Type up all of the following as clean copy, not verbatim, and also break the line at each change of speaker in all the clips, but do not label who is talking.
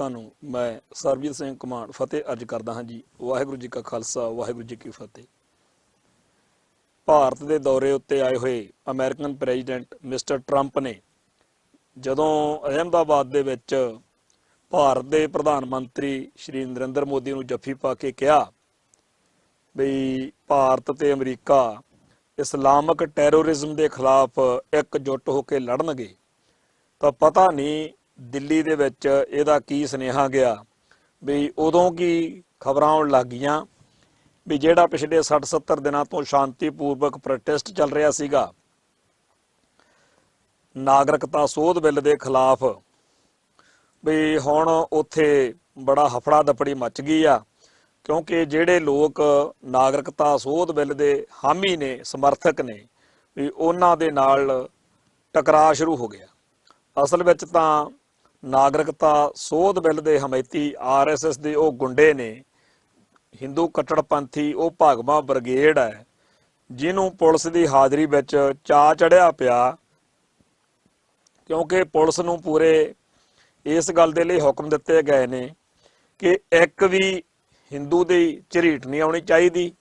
ਦੋਵਾਂ ਨੂੰ मैं सरबजीत सिंह घुमाण फतेह अर्ज करदा हाँ जी। वाहिगुरू जी का खालसा वाहिगुरू जी की फतेह। ਭਾਰਤ ਦੇ ਦੌਰੇ ਉੱਤੇ ਆਏ ਹੋਏ ਅਮਰੀਕਨ ਪ੍ਰੈਜ਼ੀਡੈਂਟ ਮਿਸਟਰ ਟਰੰਪ ਨੇ ਜਦੋਂ ਅਹਿਮਦਾਬਾਦ ਦੇ ਵਿੱਚ ਭਾਰਤ ਦੇ ਪ੍ਰਧਾਨ ਮੰਤਰੀ ਸ਼੍ਰੀ ਨਰਿੰਦਰ ਮੋਦੀ ਨੂੰ ਜੱਫੀ ਪਾ ਕੇ ਕਿਹਾ ਵੀ ਭਾਰਤ ਤੇ ਅਮਰੀਕਾ ਇਸਲਾਮਿਕ ਟੈਰੋਰਿਜ਼ਮ ਦੇ ਖਿਲਾਫ ਇਕਜੁੱਟ ਹੋ ਕੇ ਲੜਨਗੇ, ਤਾਂ ਪਤਾ ਨਹੀਂ ਦਿੱਲੀ ਦੇ ਵਿੱਚ ਇਹਦਾ ਕੀ ਸੁਨੇਹਾ ਗਿਆ। ਵੀ ਉਦੋਂ ਕੀ ਖਬਰਾਂ ਆਉਣ ਲੱਗ ਗਈਆਂ ਵੀ ਜਿਹੜਾ ਪਿਛਲੇ 60-70 ਦਿਨਾਂ ਤੋਂ ਸ਼ਾਂਤੀਪੂਰਵਕ ਪ੍ਰੋਟੈਸਟ ਚੱਲ ਰਿਹਾ ਸੀਗਾ ਨਾਗਰਿਕਤਾ ਸੋਧ ਬਿੱਲ ਦੇ ਖਿਲਾਫ, ਵੀ ਹੁਣ ਉੱਥੇ ਬੜਾ ਹਫੜਾ ਦਫੜੀ ਮਚ ਗਈ ਆ, ਕਿਉਂਕਿ ਜਿਹੜੇ ਲੋਕ ਨਾਗਰਿਕਤਾ ਸੋਧ ਬਿੱਲ ਦੇ ਹਾਮੀ ਨੇ, ਸਮਰਥਕ ਨੇ, ਵੀ ਉਹਨਾਂ ਦੇ ਨਾਲ ਟਕਰਾਅ ਸ਼ੁਰੂ ਹੋ ਗਿਆ। ਅਸਲ ਵਿੱਚ ਤਾਂ ਨਾਗਰਿਕਤਾ ਸੋਧ ਬਿੱਲ ਦੇ ਹਮਾਇਤੀ RSS ਦੇ ਉਹ ਗੁੰਡੇ ਨੇ, ਹਿੰਦੂ ਕੱਟੜਪੰਥੀ ਉਹ ਭਾਗਵਾ ਬ੍ਰਿਗੇਡ ਹੈ, ਜਿਹਨੂੰ ਪੁਲਿਸ ਦੀ ਹਾਜ਼ਰੀ ਵਿੱਚ ਚਾਅ ਚੜਿਆ ਪਿਆ, ਕਿਉਂਕਿ ਪੁਲਿਸ ਨੂੰ ਪੂਰੇ ਇਸ ਗੱਲ ਦੇ ਲਈ ਹੁਕਮ ਦਿੱਤੇ ਗਏ ਨੇ ਕਿ ਇੱਕ ਵੀ ਹਿੰਦੂ ਦੀ ਝਰੀਟ ਨਹੀਂ ਆਉਣੀ ਚਾਹੀਦੀ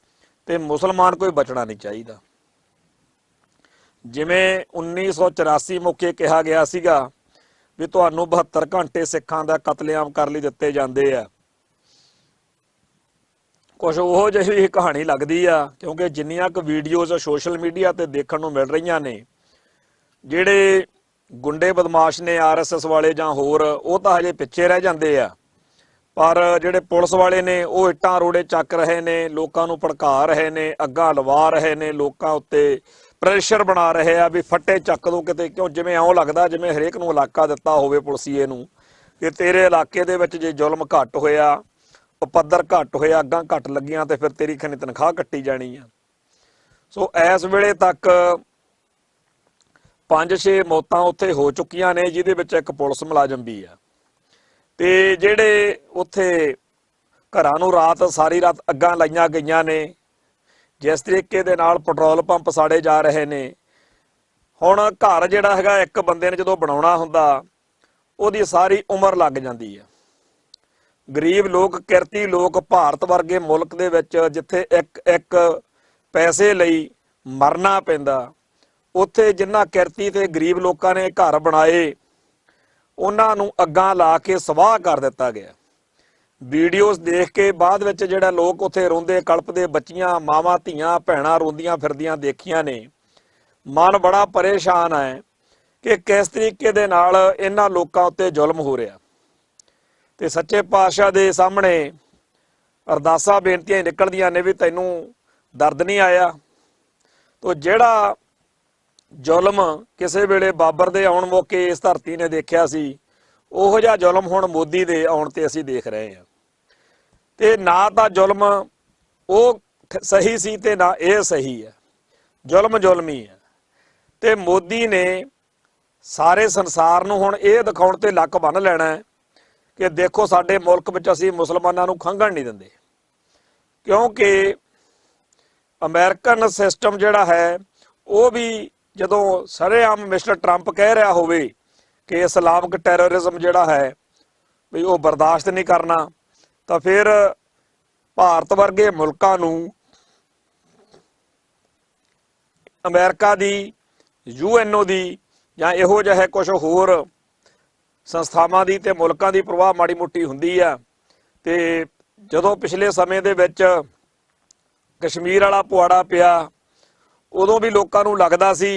ਤੇ ਮੁਸਲਮਾਨ ਕੋਈ ਬਚਣਾ ਨਹੀਂ ਚਾਹੀਦਾ। ਜਿਵੇਂ 1984 ਮੌਕੇ ਕਿਹਾ ਗਿਆ ਸੀਗਾ ਵੀ ਤੁਹਾਨੂੰ 72 ਘੰਟੇ ਸਿੱਖਾਂ ਦਾ ਕਤਲੇਆਮ ਕਰਨ ਲਈ ਦਿੱਤੇ ਜਾਂਦੇ ਆ, ਕੁਛ ਉਹੋ ਜਿਹੀ ਕਹਾਣੀ ਲੱਗਦੀ ਆ, ਕਿਉਂਕਿ ਜਿੰਨੀਆਂ ਕੁ ਵੀਡੀਓਜ਼ ਸੋਸ਼ਲ ਮੀਡੀਆ ਤੇ ਦੇਖਣ ਨੂੰ ਮਿਲ ਰਹੀਆਂ ਨੇ, ਜਿਹੜੇ ਗੁੰਡੇ ਬਦਮਾਸ਼ ਨੇ RSS ਵਾਲੇ ਜਾਂ ਹੋਰ, ਉਹ ਤਾਂ ਹਜੇ ਪਿੱਛੇ ਰਹਿ ਜਾਂਦੇ ਆ, ਪਰ ਜਿਹੜੇ ਪੁਲਿਸ ਵਾਲੇ ਨੇ ਉਹ ਇੱਟਾਂ ਰੋੜੇ ਚੱਕ ਰਹੇ ਨੇ, ਲੋਕਾਂ ਨੂੰ ਭੜਕਾ ਰਹੇ ਨੇ, ਅੱਗਾਂ ਲਵਾ ਰਹੇ ਨੇ, ਲੋਕਾਂ ਉੱਤੇ ਪ੍ਰੈਸ਼ਰ ਬਣਾ ਰਹੇ ਆ ਵੀ ਫੱਟੇ ਚੱਕ ਦੋ ਕਿਤੇ, ਕਿਉਂ ਜਿਵੇਂ ਇਉਂ ਲੱਗਦਾ ਜਿਵੇਂ ਹਰੇਕ ਨੂੰ ਇਲਾਕਾ ਦਿੱਤਾ ਹੋਵੇ ਪੁਲਿਸੀਏ ਨੂੰ ਕਿ ਤੇਰੇ ਇਲਾਕੇ ਦੇ ਵਿੱਚ ਜੇ ਜ਼ੁਲਮ ਘੱਟ ਹੋਇਆ, ਪੱਧਰ ਘੱਟ ਹੋਇਆ, ਅੱਗਾਂ ਘੱਟ ਲੱਗੀਆਂ ਤੇ ਫਿਰ ਤੇਰੀ ਖਨੀ ਤਨਖਾਹ ਕੱਟੀ ਜਾਣੀ ਆ। ਸੋ ਇਸ ਵੇਲੇ ਤੱਕ 5-6 ਮੌਤਾਂ ਉੱਥੇ ਹੋ ਚੁੱਕੀਆਂ ਨੇ, ਜਿਹਦੇ ਵਿੱਚ ਇੱਕ ਪੁਲਿਸ ਮੁਲਾਜ਼ਮ ਵੀ ਆ। ਤੇ ਜਿਹੜੇ ਉੱਥੇ ਘਰਾਂ ਨੂੰ ਸਾਰੀ ਰਾਤ ਅੱਗਾਂ ਲਾਈਆਂ ਗਈਆਂ ਨੇ, ਜਿਸ ਤਰੀਕੇ ਦੇ ਨਾਲ ਪੈਟਰੋਲ ਪੰਪ ਸਾੜੇ ਜਾ ਰਹੇ ਨੇ। ਹੁਣ ਘਰ ਜਿਹੜਾ ਹੈਗਾ ਇੱਕ ਬੰਦੇ ਨੇ ਜਦੋਂ ਬਣਾਉਣਾ ਹੁੰਦਾ ਉਹਦੀ ਸਾਰੀ ਉਮਰ ਲੱਗ ਜਾਂਦੀ ਆ। ਗਰੀਬ ਲੋਕ, ਕਿਰਤੀ ਲੋਕ, ਭਾਰਤ ਵਰਗੇ ਮੁਲਕ ਦੇ ਵਿੱਚ ਜਿੱਥੇ ਇੱਕ ਪੈਸੇ ਲਈ ਮਰਨਾ ਪੈਂਦਾ, ਉੱਥੇ ਜਿਨ੍ਹਾਂ ਕਿਰਤੀ ਤੇ ਗਰੀਬ ਲੋਕਾਂ ਨੇ ਘਰ ਬਣਾਏ ਉਹਨਾਂ ਨੂੰ ਅੱਗਾਂ ਲਾ ਕੇ ਸਵਾਹ ਕਰ ਦਿੱਤਾ ਗਿਆ। ਵੀਡੀਓਜ਼ ਦੇਖ ਕੇ ਬਾਅਦ ਵਿੱਚ ਜਿਹੜਾ ਲੋਕ ਉੱਥੇ ਰੋਂਦੇ ਕਲਪਦੇ, ਬੱਚੀਆਂ, ਮਾਵਾਂ, ਧੀਆਂ, ਭੈਣਾਂ ਰੋਂਦੀਆਂ ਫਿਰਦੀਆਂ ਦੇਖੀਆਂ ਨੇ, ਮਨ ਬੜਾ ਪਰੇਸ਼ਾਨ ਹੈ ਕਿ ਕਿਸ ਤਰੀਕੇ ਦੇ ਨਾਲ ਇਹਨਾਂ ਲੋਕਾਂ ਉੱਤੇ ਜ਼ੁਲਮ ਹੋ ਰਿਹਾ। ਤੇ ਸੱਚੇ ਪਾਤਸ਼ਾਹ ਦੇ ਸਾਹਮਣੇ ਅਰਦਾਸਾਂ ਬੇਨਤੀਆਂ ਨਿਕਲਦੀਆਂ ਨੇ ਵੀ ਤੈਨੂੰ ਦਰਦ ਨਹੀਂ ਆਇਆ। ਤੋ ਜਿਹੜਾ ਜ਼ੁਲਮ ਕਿਸੇ ਵੇਲੇ ਬਾਬਰ ਦੇ ਆਉਣ ਮੌਕੇ ਇਸ ਧਰਤੀ ਨੇ ਦੇਖਿਆ ਸੀ, ਉਹੋ ਜਿਹਾ ਜ਼ੁਲਮ ਹੁਣ ਮੋਦੀ ਦੇ ਆਉਣ ਤੇ ਅਸੀਂ ਦੇਖ ਰਹੇ ਹਾਂ। ਤੇ ਨਾ ਤਾਂ ਜ਼ੁਲਮ ਉਹ ਸਹੀ ਸੀ ਤੇ ਨਾ ਇਹ ਸਹੀ ਹੈ, ਜ਼ੁਲਮ ਜ਼ੁਲਮ ਹੀ ਹੈ। ਤੇ ਮੋਦੀ ਨੇ ਸਾਰੇ ਸੰਸਾਰ ਨੂੰ ਹੁਣ ਇਹ ਦਿਖਾਉਣ ਤੇ ਲੱਕ ਬੰਨ੍ਹ ਲੈਣਾ ਹੈ ਕਿ ਦੇਖੋ ਸਾਡੇ ਮੁਲਕ ਵਿੱਚ ਅਸੀਂ ਮੁਸਲਮਾਨਾਂ ਨੂੰ ਖੰਘਣ ਨਹੀਂ ਦਿੰਦੇ, ਕਿਉਂਕਿ ਅਮਰੀਕਨ ਸਿਸਟਮ ਜਿਹੜਾ ਹੈ ਉਹ ਵੀ ਜਦੋਂ ਸਰੇਆਮ ਮਿਸਟਰ ਟਰੰਪ ਕਹਿ ਰਿਹਾ ਹੋਵੇ ਕਿ ਇਸਲਾਮਿਕ ਟੈਰਰਿਜ਼ਮ ਜਿਹੜਾ ਹੈ ਵੀ ਉਹ ਬਰਦਾਸ਼ਤ ਨਹੀਂ ਕਰਨਾ, ਤਾਂ ਫਿਰ ਭਾਰਤ ਵਰਗੇ ਮੁਲਕਾਂ ਨੂੰ ਅਮਰੀਕਾ ਦੀ, UNO ਦੀ ਜਾਂ ਇਹੋ ਜਿਹੇ ਕੁਝ ਹੋਰ ਸੰਸਥਾਵਾਂ ਦੀ ਤੇ ਮੁਲਕਾਂ ਦੀ ਪ੍ਰਵਾਹ ਮਾੜੀ ਮੋਟੀ ਹੁੰਦੀ ਆ। ਤੇ ਜਦੋਂ ਪਿਛਲੇ ਸਮੇਂ ਦੇ ਵਿੱਚ ਕਸ਼ਮੀਰ ਵਾਲਾ ਪੁਆੜਾ ਪਿਆ, ਉਦੋਂ ਵੀ ਲੋਕਾਂ ਨੂੰ ਲੱਗਦਾ ਸੀ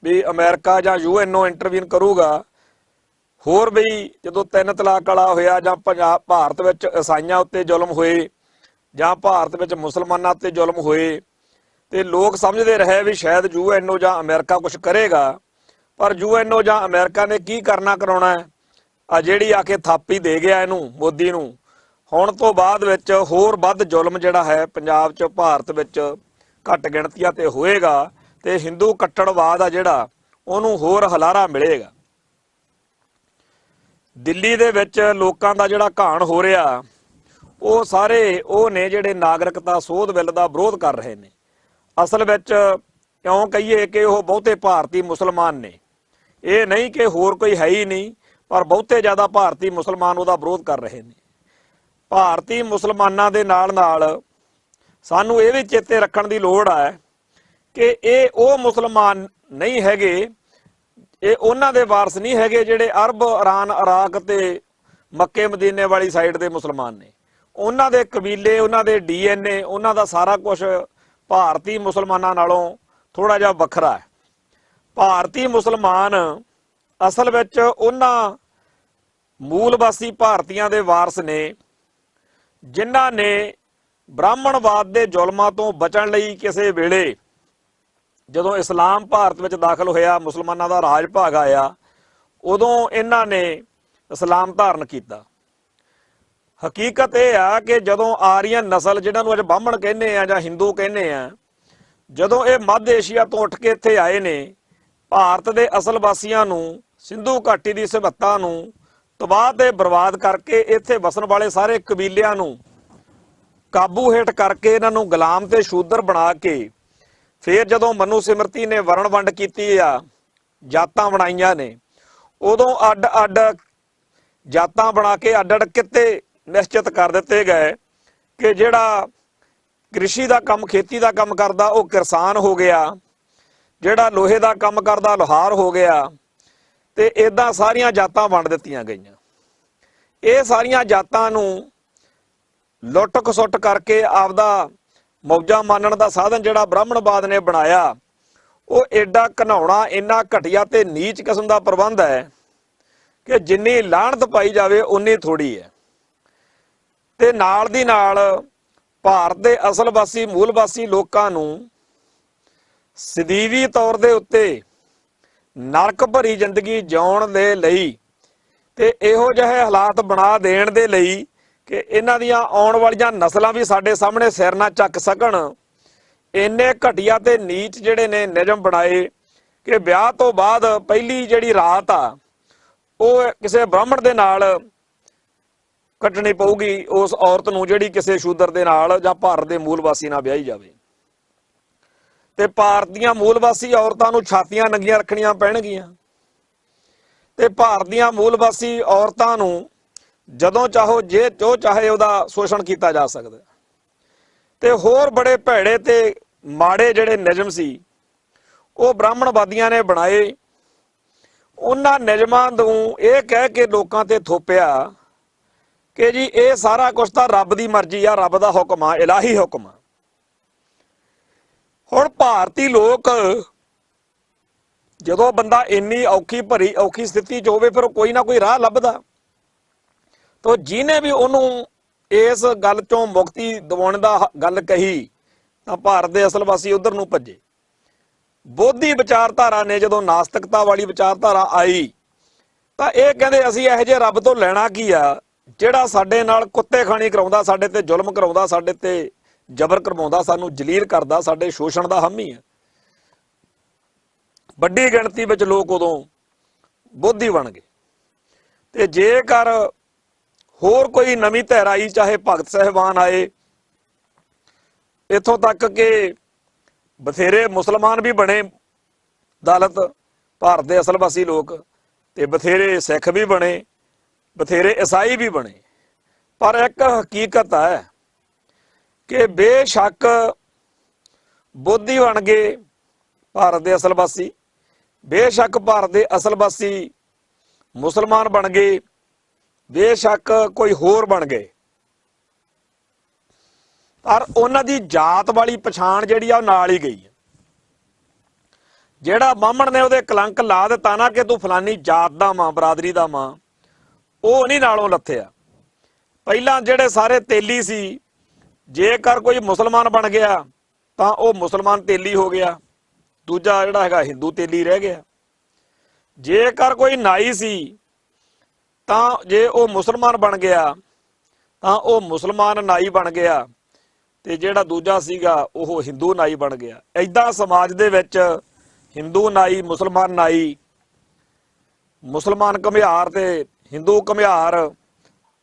ਵੀ ਅਮਰੀਕਾ ਜਾਂ UNO ਇੰਟਰਵੀਨ ਕਰੂਗਾ। ਹੋਰ ਵੀ ਜਦੋਂ 3 ਤਲਾਕ ਵਾਲਾ ਹੋਇਆ, ਜਾਂ ਭਾਰਤ ਵਿੱਚ ਈਸਾਈਆਂ ਉੱਤੇ ਜ਼ੁਲਮ ਹੋਏ, ਜਾਂ ਭਾਰਤ ਵਿੱਚ ਮੁਸਲਮਾਨਾਂ ਉੱਤੇ ਜ਼ੁਲਮ ਹੋਏ, ਤੇ ਲੋਕ ਸਮਝਦੇ ਰਹੇ ਵੀ ਸ਼ਾਇਦ UNO ਜਾਂ ਅਮਰੀਕਾ ਕੁਝ ਕਰੇਗਾ। ਪਰ UNO ਜਾਂ ਅਮਰੀਕਾ ਨੇ ਕੀ ਕਰਨਾ ਕਰਾਉਣਾ ਹੈ? ਆ ਜਿਹੜੀ ਆ ਕੇ ਥਾਪੀ ਦੇ ਗਿਆ ਇਹਨੂੰ, ਮੋਦੀ ਨੂੰ, ਹੁਣ ਤੋਂ ਬਾਅਦ ਵਿੱਚ ਹੋਰ ਵੱਧ ਜ਼ੁਲਮ ਜਿਹੜਾ ਹੈ ਪੰਜਾਬ 'ਚ, ਭਾਰਤ ਵਿੱਚ ਘੱਟ ਗਿਣਤੀਆਂ ਤੇ ਹੋਏਗਾ, ਤੇ ਹਿੰਦੂ ਕੱਟੜਵਾਦ ਆ ਜਿਹੜਾ ਉਹਨੂੰ ਹੋਰ ਹਲਾਰਾ ਮਿਲੇਗਾ। ਦਿੱਲੀ ਦੇ ਵਿੱਚ ਲੋਕਾਂ ਦਾ ਜਿਹੜਾ ਘਾਣ ਹੋ ਰਿਹਾ, ਉਹ ਸਾਰੇ ਉਹ ਨੇ ਜਿਹੜੇ ਨਾਗਰਿਕਤਾ ਸੋਧ ਬਿੱਲ ਦਾ ਵਿਰੋਧ ਕਰ ਰਹੇ ਨੇ। ਅਸਲ ਵਿੱਚ ਕਿਉਂ ਕਹੀਏ ਕਿ ਉਹ ਬਹੁਤੇ ਭਾਰਤੀ ਮੁਸਲਮਾਨ ਨੇ, ਇਹ ਨਹੀਂ ਕਿ ਹੋਰ ਕੋਈ ਹੈ ਹੀ ਨਹੀਂ, ਪਰ ਬਹੁਤੇ ਜ਼ਿਆਦਾ ਭਾਰਤੀ ਮੁਸਲਮਾਨ ਉਹਦਾ ਵਿਰੋਧ ਕਰ ਰਹੇ ਨੇ। ਭਾਰਤੀ ਮੁਸਲਮਾਨਾਂ ਦੇ ਨਾਲ ਸਾਨੂੰ ਇਹ ਵੀ ਚੇਤੇ ਰੱਖਣ ਦੀ ਲੋੜ ਹੈ ਕਿ ਇਹ ਉਹ ਮੁਸਲਮਾਨ ਨਹੀਂ ਹੈਗੇ, ਇਹ ਉਹਨਾਂ ਦੇ ਵਾਰਸ ਨਹੀਂ ਹੈਗੇ ਜਿਹੜੇ ਅਰਬ, ਇਰਾਨ, ਇਰਾਕ ਤੇ ਮੱਕੇ ਮਦੀਨੇ ਵਾਲੀ ਸਾਈਡ ਦੇ ਮੁਸਲਮਾਨ ਨੇ। ਉਹਨਾਂ ਦੇ ਕਬੀਲੇ, ਉਹਨਾਂ ਦੇ DNA, ਉਹਨਾਂ ਦਾ ਸਾਰਾ ਕੁਝ ਭਾਰਤੀ ਮੁਸਲਮਾਨਾਂ ਨਾਲੋਂ ਥੋੜਾ ਜਿਹਾ ਵੱਖਰਾ ਹੈ। ਭਾਰਤੀ ਮੁਸਲਮਾਨ ਅਸਲ ਵਿੱਚ ਉਹਨਾਂ ਮੂਲਵਾਸੀ ਭਾਰਤੀਆਂ ਦੇ ਵਾਰਸ ਨੇ ਜਿਨ੍ਹਾਂ ਨੇ ਬ੍ਰਾਹਮਣਵਾਦ ਦੇ ਜ਼ੁਲਮਾਂ ਤੋਂ ਬਚਣ ਲਈ ਕਿਸੇ ਵੇਲੇ ਜਦੋਂ ਇਸਲਾਮ ਭਾਰਤ ਵਿੱਚ ਦਾਖਲ ਹੋਇਆ, ਮੁਸਲਮਾਨਾਂ ਦਾ ਰਾਜ ਭਾਗ ਆਇਆ, ਉਦੋਂ ਇਹਨਾਂ ਨੇ ਇਸਲਾਮ ਧਾਰਨ ਕੀਤਾ। ਹਕੀਕਤ ਇਹ ਆ ਕਿ ਜਦੋਂ ਆਰੀਅਨ ਨਸਲ, ਜਿਹਨਾਂ ਨੂੰ ਅੱਜ ਬ੍ਰਾਹਮਣ ਕਹਿੰਦੇ ਆ ਜਾਂ ਹਿੰਦੂ ਕਹਿੰਦੇ ਆ, ਜਦੋਂ ਇਹ ਮੱਧ ਏਸ਼ੀਆ ਤੋਂ ਉੱਠ ਕੇ ਇੱਥੇ ਆਏ ਨੇ, ਭਾਰਤ ਦੇ ਅਸਲ ਵਾਸੀਆਂ ਨੂੰ, ਸਿੰਧੂ ਘਾਟੀ ਦੀ ਸਭਿਅਤਾ ਨੂੰ ਤਬਾਹ ਤੇ ਬਰਬਾਦ ਕਰਕੇ ਇੱਥੇ ਵਸਣ ਵਾਲੇ ਸਾਰੇ ਕਬੀਲਿਆਂ ਨੂੰ ਕਾਬੂ ਹੇਠ ਕਰਕੇ ਇਹਨਾਂ ਨੂੰ ਗੁਲਾਮ ਤੇ ਸ਼ੂਦਰ ਬਣਾ ਕੇ ਫਿਰ ਜਦੋਂ ਮਨੂ ਸਿਮਰਤੀ ਨੇ ਵਰਣ ਵੰਡ ਕੀਤੀ ਆ, ਜਾਤਾਂ ਬਣਾਈਆਂ ਨੇ, ਉਦੋਂ ਅੱਡ-ਅੱਡ ਜਾਤਾਂ ਬਣਾ ਕੇ ਅੱਡ-ਅੱਡ ਕਿੱਤੇ ਨਿਸ਼ਚਿਤ ਕਰ ਦਿੱਤੇ ਗਏ ਕਿ ਜਿਹੜਾ ਕ੍ਰਿਸ਼ੀ ਦਾ ਕੰਮ, ਖੇਤੀ ਦਾ ਕੰਮ ਕਰਦਾ ਉਹ ਕਿਸਾਨ ਹੋ ਗਿਆ, ਜਿਹੜਾ ਲੋਹੇ ਦਾ ਕੰਮ ਕਰਦਾ ਲੋਹਾਰ ਹੋ ਗਿਆ, ਤੇ ਇਦਾਂ ਸਾਰੀਆਂ ਜਾਤਾਂ ਵੰਡ ਦਿੱਤੀਆਂ ਗਈਆਂ। ਇਹ ਸਾਰੀਆਂ ਜਾਤਾਂ ਨੂੰ ਲੁੱਟ ਖਸੁੱਟ ਕਰਕੇ ਆਪਦਾ ਮੌਜਾਂ ਮਾਣਨ ਦਾ ਸਾਧਨ ਜਿਹੜਾ ਬ੍ਰਾਹਮਣਵਾਦ ਨੇ ਬਣਾਇਆ, ਉਹ ਐਡਾ ਘਿਨਾਉਣਾ, ਇੰਨਾ ਘਟੀਆ ਤੇ ਨੀਚ ਕਿਸਮ ਦਾ ਪ੍ਰਬੰਧ ਹੈ ਕਿ ਜਿੰਨੀ ਲਾਹਣਤ ਪਾਈ ਜਾਵੇ ਉਨੀ ਥੋੜੀ ਹੈ। ਤੇ ਨਾਲ ਦੀ ਨਾਲ ਭਾਰਤ ਦੇ ਅਸਲ ਵਾਸੀ, ਮੂਲ ਵਾਸੀ ਲੋਕਾਂ ਨੂੰ ਸਦੀਵੀ ਤੌਰ ਦੇ ਉੱਤੇ ਨਰਕ ਭਰੀ ਜ਼ਿੰਦਗੀ ਜਿਉਣ ਦੇ ਲਈ ਤੇ ਇਹੋ ਜਿਹੇ ਹਾਲਾਤ ਬਣਾ ਦੇਣ ਦੇ ਲਈ ਕਿ ਇਹਨਾਂ ਦੀਆਂ ਆਉਣ ਵਾਲੀਆਂ ਨਸਲਾਂ ਵੀ ਸਾਡੇ ਸਾਹਮਣੇ ਸਿਰ ਨਾ ਚੱਕ ਸਕਣ, ਇੰਨੇ ਘਟੀਆ ਤੇ ਨੀਚ ਜਿਹੜੇ ਨੇ ਨਿਯਮ ਬਣਾਏ ਕਿ ਵਿਆਹ ਤੋਂ ਬਾਅਦ ਪਹਿਲੀ ਜਿਹੜੀ ਰਾਤ ਆ ਉਹ ਕਿਸੇ ਬ੍ਰਾਹਮਣ ਦੇ ਨਾਲ ਕੱਟਣੀ ਪਊਗੀ ਉਸ ਔਰਤ ਨੂੰ ਜਿਹੜੀ ਕਿਸੇ ਸ਼ੂਦਰ ਦੇ ਨਾਲ ਜਾਂ ਭਾਰਤ ਦੇ ਮੂਲ ਵਾਸੀ ਨਾਲ ਵਿਆਹੀ ਜਾਵੇ। ਤੇ ਭਾਰਤ ਦੀਆਂ ਮੂਲ ਵਾਸੀ ਔਰਤਾਂ ਨੂੰ ਛਾਤੀਆਂ ਨੰਗੀਆਂ ਰੱਖਣੀਆਂ ਪੈਣਗੀਆਂ ਤੇ ਭਾਰਤ ਦੀਆਂ ਮੂਲ ਵਾਸੀ ਔਰਤਾਂ ਨੂੰ ਜਦੋਂ ਚਾਹੋ ਜੇ ਜੋ ਚਾਹੇ ਉਹਦਾ ਸ਼ੋਸ਼ਣ ਕੀਤਾ ਜਾ ਸਕਦਾ। ਤੇ ਹੋਰ ਬੜੇ ਭੈੜੇ ਤੇ ਮਾੜੇ ਜਿਹੜੇ ਨਿਯਮ ਸੀ ਉਹ ਬ੍ਰਾਹਮਣਵਾਦੀਆਂ ਨੇ ਬਣਾਏ। ਉਹਨਾਂ ਨਿਯਮਾਂ ਨੂੰ ਇਹ ਕਹਿ ਕੇ ਲੋਕਾਂ ਤੇ ਥੋਪਿਆ ਕਿ ਜੀ ਇਹ ਸਾਰਾ ਕੁਝ ਤਾਂ ਰੱਬ ਦੀ ਮਰਜ਼ੀ ਆ, ਰੱਬ ਦਾ ਹੁਕਮ ਆ, ਇਲਾਹੀ ਹੁਕਮ ਆ। ਹੁਣ ਭਾਰਤੀ ਲੋਕ, ਜਦੋਂ ਬੰਦਾ ਇੰਨੀ ਔਖੀ ਸਥਿਤੀ 'ਚ ਹੋਵੇ ਫਿਰ ਕੋਈ ਨਾ ਕੋਈ ਰਾਹ ਲੱਭਦਾ। ਤੋ ਜਿਹਨੇ ਵੀ ਉਹਨੂੰ ਇਸ ਗੱਲ ਚੋਂ ਮੁਕਤੀ ਦਿਵਾਉਣ ਦਾ ਗੱਲ ਕਹੀ ਤਾਂ ਭਾਰਤ ਦੇ ਅਸਲ ਵਾਸੀ ਉਧਰ ਨੂੰ ਭੱਜੇ। ਬੋਧੀ ਵਿਚਾਰਧਾਰਾ ਨੇ ਜਦੋਂ ਨਾਸਤਿਕਤਾ ਵਾਲੀ ਵਿਚਾਰਧਾਰਾ ਆਈ ਤਾਂ ਇਹ ਕਹਿੰਦੇ ਅਸੀਂ ਇਹੋ ਜਿਹੇ ਰੱਬ ਤੋਂ ਲੈਣਾ ਕੀ ਆ ਜਿਹੜਾ ਸਾਡੇ ਨਾਲ ਕੁੱਤੇ ਖਾਣੀ ਕਰਾਉਂਦਾ, ਸਾਡੇ ਤੇ ਜ਼ੁਲਮ ਕਰਾਉਂਦਾ, ਸਾਡੇ ਤੇ ਜ਼ਬਰ ਕਰਵਾਉਂਦਾ, ਸਾਨੂੰ ਜਲੀਲ ਕਰਦਾ, ਸਾਡੇ ਸ਼ੋਸ਼ਣ ਦਾ ਹਾਮੀ ਹੈ। ਵੱਡੀ ਗਿਣਤੀ ਵਿੱਚ ਲੋਕ ਉਦੋਂ ਬੋਧੀ ਬਣ ਗਏ। ਤੇ ਜੇਕਰ ਹੋਰ ਕੋਈ ਨਵੀਂ ਧਿਰ ਆਈ, ਚਾਹੇ ਭਗਤ ਸਾਹਿਬਾਨ ਆਏ, ਇੱਥੋਂ ਤੱਕ ਕਿ ਬਥੇਰੇ ਮੁਸਲਮਾਨ ਵੀ ਬਣੇ ਦਲਿਤ ਭਾਰਤ ਦੇ ਅਸਲ ਵਾਸੀ ਲੋਕ, ਤੇ ਬਥੇਰੇ ਸਿੱਖ ਵੀ ਬਣੇ, ਬਥੇਰੇ ਈਸਾਈ ਵੀ ਬਣੇ। ਪਰ ਇੱਕ ਹਕੀਕਤ ਹੈ ਕਿ ਬੇਸ਼ੱਕ ਬੋਧੀ ਬਣ ਗਏ ਭਾਰਤ ਦੇ ਅਸਲ ਵਾਸੀ, ਬੇਸ਼ੱਕ ਭਾਰਤ ਦੇ ਅਸਲ ਵਾਸੀ ਮੁਸਲਮਾਨ ਬਣ ਗਏ, ਬੇਸ਼ੱਕ ਕੋਈ ਹੋਰ ਬਣ ਗਏ, ਪਰ ਉਹਨਾਂ ਦੀ ਜਾਤ ਵਾਲੀ ਪਛਾਣ ਜਿਹੜੀ ਆ ਉਹ ਨਾਲ ਹੀ ਗਈ ਹੈ। ਜਿਹੜਾ ਬਾਹਮਣ ਨੇ ਉਹਦੇ ਕਲੰਕ ਲਾ ਦਿੱਤਾ ਨਾ ਕਿ ਤੂੰ ਫਲਾਨੀ ਜਾਤ ਦਾ ਮਾਂ, ਬਰਾਦਰੀ ਦਾ ਮਾਂ, ਉਹ ਨਹੀਂ ਨਾਲੋਂ ਲੱਥਿਆ। ਪਹਿਲਾਂ ਜਿਹੜੇ ਸਾਰੇ ਤੇਲੀ ਸੀ, ਜੇਕਰ ਕੋਈ ਮੁਸਲਮਾਨ ਬਣ ਗਿਆ ਤਾਂ ਉਹ ਮੁਸਲਮਾਨ ਤੇਲੀ ਹੋ ਗਿਆ, ਦੂਜਾ ਜਿਹੜਾ ਹੈਗਾ ਹਿੰਦੂ ਤੇਲੀ ਰਹਿ ਗਿਆ। ਜੇਕਰ ਕੋਈ ਨਾਈ ਸੀ ਤਾਂ ਜੇ ਉਹ ਮੁਸਲਮਾਨ ਬਣ ਗਿਆ ਤਾਂ ਉਹ ਮੁਸਲਮਾਨ ਨਾਈ ਬਣ ਗਿਆ, ਤੇ ਜਿਹੜਾ ਦੂਜਾ ਸੀਗਾ ਉਹ ਹਿੰਦੂ ਨਾਈ ਬਣ ਗਿਆ। ਏਦਾਂ ਸਮਾਜ ਦੇ ਵਿੱਚ ਹਿੰਦੂ ਨਾਈ, ਮੁਸਲਮਾਨ ਨਾਈ, ਮੁਸਲਮਾਨ ਘੁਮਿਆਰ ਤੇ ਹਿੰਦੂ ਘੁਮਿਆਰ,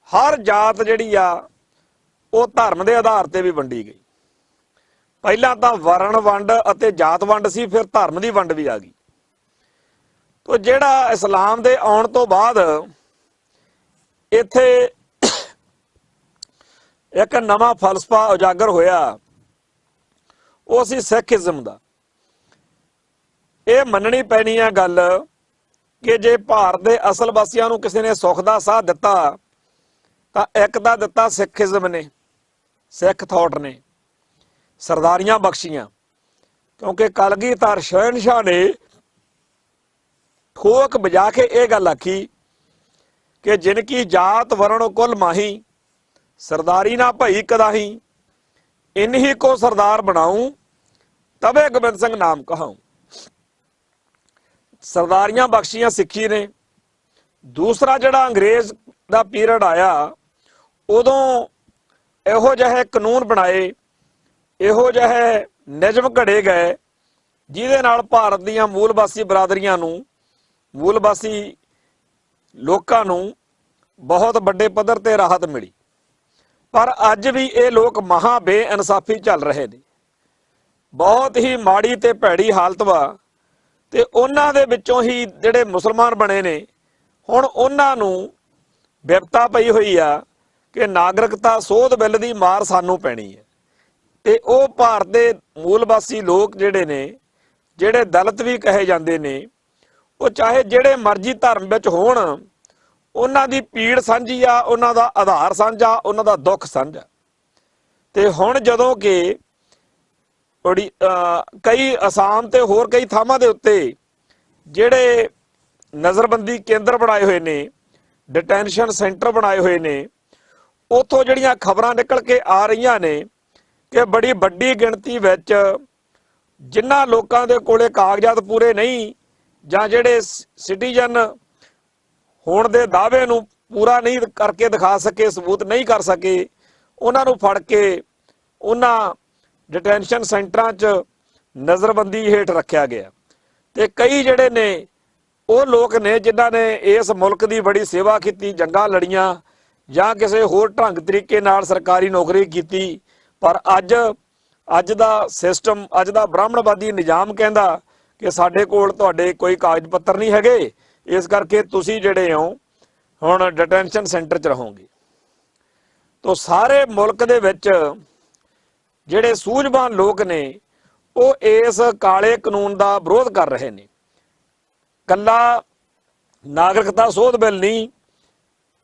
ਹਰ ਜਾਤ ਜਿਹੜੀ ਆ ਉਹ ਧਰਮ ਦੇ ਆਧਾਰ ਤੇ ਵੀ ਵੰਡੀ ਗਈ। ਪਹਿਲਾਂ ਤਾਂ ਵਰਣ ਵੰਡ ਅਤੇ ਜਾਤ ਵੰਡ ਸੀ, ਫਿਰ ਧਰਮ ਦੀ ਵੰਡ ਵੀ ਆ ਗਈ। ਤੋ ਜਿਹੜਾ ਇਸਲਾਮ ਦੇ ਆਉਣ ਤੋਂ ਬਾਅਦ ਇੱਥੇ ਇੱਕ ਨਵਾਂ ਫਲਸਫਾ ਉਜਾਗਰ ਹੋਇਆ, ਉਹ ਸੀ ਸਿੱਖੀਜ਼ਮ ਦਾ। ਇਹ ਮੰਨਣੀ ਪੈਣੀ ਹੈ ਗੱਲ ਕਿ ਜੇ ਭਾਰਤ ਦੇ ਅਸਲ ਵਾਸੀਆਂ ਨੂੰ ਕਿਸੇ ਨੇ ਸੁੱਖ ਦਾ ਸਾਹ ਦਿੱਤਾ ਤਾਂ ਇੱਕ ਤਾਂ ਦਿੱਤਾ ਸਿੱਖੀਜ਼ਮ ਨੇ, ਸਿੱਖ ਥਾਟ ਨੇ, ਸਰਦਾਰੀਆਂ ਬਖਸ਼ੀਆਂ। ਕਿਉਂਕਿ ਕਲਗੀਧਰ ਸ਼ਹਿਨशाह ਨੇ ਠੋਕ ਵਜਾ ਕੇ ਇਹ ਗੱਲ ਆਖੀ ਕਿ ਜਿਨ ਕੀ ਜਾਤ ਵਰਣ ਕੁਲ ਮਾਹੀ, ਸਰਦਾਰੀ ਨਾ ਭਈ ਕਦਾਹੀ, ਇਨਹੀ ਕੋ ਸਰਦਾਰ ਬਣਾऊं ਤਬੇ ਗੋਬਿੰਦ ਸਿੰਘ ਨਾਮ ਕਹਾऊं। ਸਰਦਾਰੀਆਂ ਬਖਸ਼ੀਆਂ ਸਿੱਖੀ ਨੇ। ਦੂਸਰਾ ਜਿਹੜਾ ਅੰਗਰੇਜ਼ ਦਾ ਪੀਰੀਅਡ ਆਇਆ, ਉਦੋਂ ਇਹੋ ਜਿਹੇ ਕਾਨੂੰਨ ਬਣਾਏ, ਇਹੋ ਜਿਹੇ ਨਿਯਮ ਘੜੇ ਗਏ ਜਿਹਦੇ ਨਾਲ ਭਾਰਤ ਦੀਆਂ ਮੂਲਵਾਸੀ ਬਰਾਦਰੀਆਂ ਨੂੰ, ਮੂਲਵਾਸੀ ਲੋਕਾਂ ਨੂੰ ਬਹੁਤ ਵੱਡੇ ਪੱਧਰ ਤੇ ਰਾਹਤ ਮਿਲੀ। ਪਰ ਅੱਜ ਵੀ ਇਹ ਲੋਕ ਮਹਾ ਬੇਇਨਸਾਫੀ ਚੱਲ ਰਹੇ ਨੇ। ਬਹੁਤ ਹੀ ਮਾੜੀ ਤੇ ਭੈੜੀ ਹਾਲਤ ਵਾ। ਤੇ ਉਹਨਾਂ ਦੇ ਵਿੱਚੋਂ ਹੀ ਜਿਹੜੇ ਮੁਸਲਮਾਨ ਬਣੇ ਨੇ, ਹੁਣ ਉਹਨਾਂ ਨੂੰ ਵਿਪਤਾ ਪਈ ਹੋਈ ਆ ਕਿ ਨਾਗਰਿਕਤਾ ਸੋਧ ਬਿੱਲ ਦੀ ਮਾਰ ਸਾਨੂੰ ਪੈਣੀ ਹੈ। ਤੇ ਉਹ ਭਾਰਤ ਦੇ ਮੂਲਵਾਸੀ ਲੋਕ ਜਿਹੜੇ ਨੇ, ਜਿਹੜੇ ਦਲਿਤ ਵੀ ਕਹੇ ਜਾਂਦੇ ਨੇ, ਉਹ ਚਾਹੇ ਜਿਹੜੇ ਮਰਜ਼ੀ ਧਰਮ ਵਿੱਚ ਹੋਣ, ਉਹਨਾਂ ਦੀ ਪੀੜ ਸਾਂਝੀ ਆ, ਉਹਨਾਂ ਦਾ ਆਧਾਰ ਸਾਂਝਾ, ਉਹਨਾਂ ਦਾ ਦੁੱਖ ਸਾਂਝਾ। ਤੇ ਹੁਣ ਜਦੋਂ ਕਿ ਕਈ ਅਸਾਮ ਤੇ ਹੋਰ ਕਈ ਥਾਵਾਂ ਦੇ ਉੱਤੇ ਜਿਹੜੇ ਨਜ਼ਰਬੰਦੀ ਕੇਂਦਰ ਬਣਾਏ ਹੋਏ ਨੇ, ਡਿਟੈਂਸ਼ਨ ਸੈਂਟਰ ਬਣਾਏ ਹੋਏ ਨੇ, ਉੱਥੋਂ ਜਿਹੜੀਆਂ ਖਬਰਾਂ ਨਿਕਲ ਕੇ ਆ ਰਹੀਆਂ ਨੇ ਕਿ ਬੜੀ ਵੱਡੀ ਗਿਣਤੀ ਵਿੱਚ ਜਿਨ੍ਹਾਂ ਲੋਕਾਂ ਦੇ ਕੋਲੇ ਕਾਗਜ਼ਾਤ ਪੂਰੇ ਨਹੀਂ, ਜਾਂ ਜਿਹੜੇ ਸਿਟੀਜ਼ਨ ਹੋਣ ਦੇ ਦਾਅਵੇ ਨੂੰ ਪੂਰਾ ਨਹੀਂ ਕਰਕੇ ਦਿਖਾ ਸਕੇ, ਸਬੂਤ ਨਹੀਂ ਕਰ ਸਕੇ, ਉਹਨਾਂ ਨੂੰ ਫੜ ਕੇ ਉਹਨਾਂ ਡਿਟੈਂਸ਼ਨ ਸੈਂਟਰਾਂ 'ਚ ਨਜ਼ਰਬੰਦੀ ਹੇਠ ਰੱਖਿਆ ਗਿਆ। ਤੇ ਕਈ ਜਿਹੜੇ ਨੇ ਉਹ ਲੋਕ ਨੇ ਜਿਨ੍ਹਾਂ ਨੇ ਇਸ ਮੁਲਕ ਦੀ ਬੜੀ ਸੇਵਾ ਕੀਤੀ, ਜੰਗਾਂ ਲੜੀਆਂ, ਜਾਂ ਕਿਸੇ ਹੋਰ ਢੰਗ ਤਰੀਕੇ ਨਾਲ ਸਰਕਾਰੀ ਨੌਕਰੀ ਕੀਤੀ, ਪਰ ਅੱਜ ਦਾ ਸਿਸਟਮ, ਅੱਜ ਦਾ ਬ੍ਰਾਹਮਣਵਾਦੀ ਨਿਜ਼ਾਮ ਕਹਿੰਦਾ ਕਿ ਸਾਡੇ ਕੋਲ ਤੁਹਾਡੇ ਕੋਈ ਕਾਗਜ਼ ਪੱਤਰ ਨਹੀਂ ਹੈਗੇ, ਇਸ ਕਰਕੇ ਤੁਸੀਂ ਜਿਹੜੇ ਹੋ ਹੁਣ ਡਿਟੈਂਸ਼ਨ ਸੈਂਟਰ 'ਚ ਰਹੋਗੇ। ਤਾਂ ਸਾਰੇ ਮੁਲਕ ਦੇ ਵਿੱਚ ਜਿਹੜੇ ਸੂਝਵਾਨ ਲੋਕ ਨੇ ਉਹ ਇਸ ਕਾਲੇ ਕਾਨੂੰਨ ਦਾ ਵਿਰੋਧ ਕਰ ਰਹੇ ਨੇ। ਕੱਲਾ ਨਾਗਰਿਕਤਾ ਸੋਧ ਬਿੱਲ ਨਹੀਂ,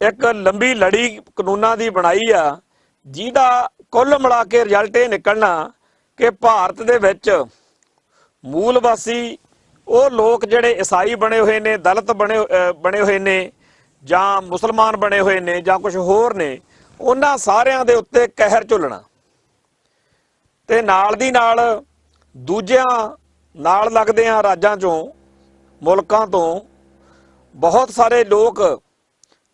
ਇੱਕ ਲੰਬੀ ਲੜੀ ਕਾਨੂੰਨਾਂ ਦੀ ਬਣਾਈ ਆ, ਜਿਹਦਾ ਕੁੱਲ ਮਿਲਾ ਕੇ ਰਿਜ਼ਲਟ ਇਹ ਨਿਕਲਣਾ ਕਿ ਭਾਰਤ ਦੇ ਵਿੱਚ ਮੂਲਵਾਸੀ ਉਹ ਲੋਕ ਜਿਹੜੇ ਈਸਾਈ ਬਣੇ ਹੋਏ ਨੇ, ਦਲਿਤ ਬਣੇ ਹੋਏ ਨੇ, ਜਾਂ ਮੁਸਲਮਾਨ ਬਣੇ ਹੋਏ ਨੇ, ਜਾਂ ਕੁਝ ਹੋਰ ਨੇ, ਉਹਨਾਂ ਸਾਰਿਆਂ ਦੇ ਉੱਤੇ ਕਹਿਰ ਝੁੱਲਣਾ। ਤੇ ਨਾਲ ਦੀ ਨਾਲ ਦੂਜਿਆਂ ਨਾਲ ਲੱਗਦਿਆਂ ਰਾਜਾਂ ਚੋਂ, ਮੁਲਕਾਂ ਤੋਂ ਬਹੁਤ ਸਾਰੇ ਲੋਕ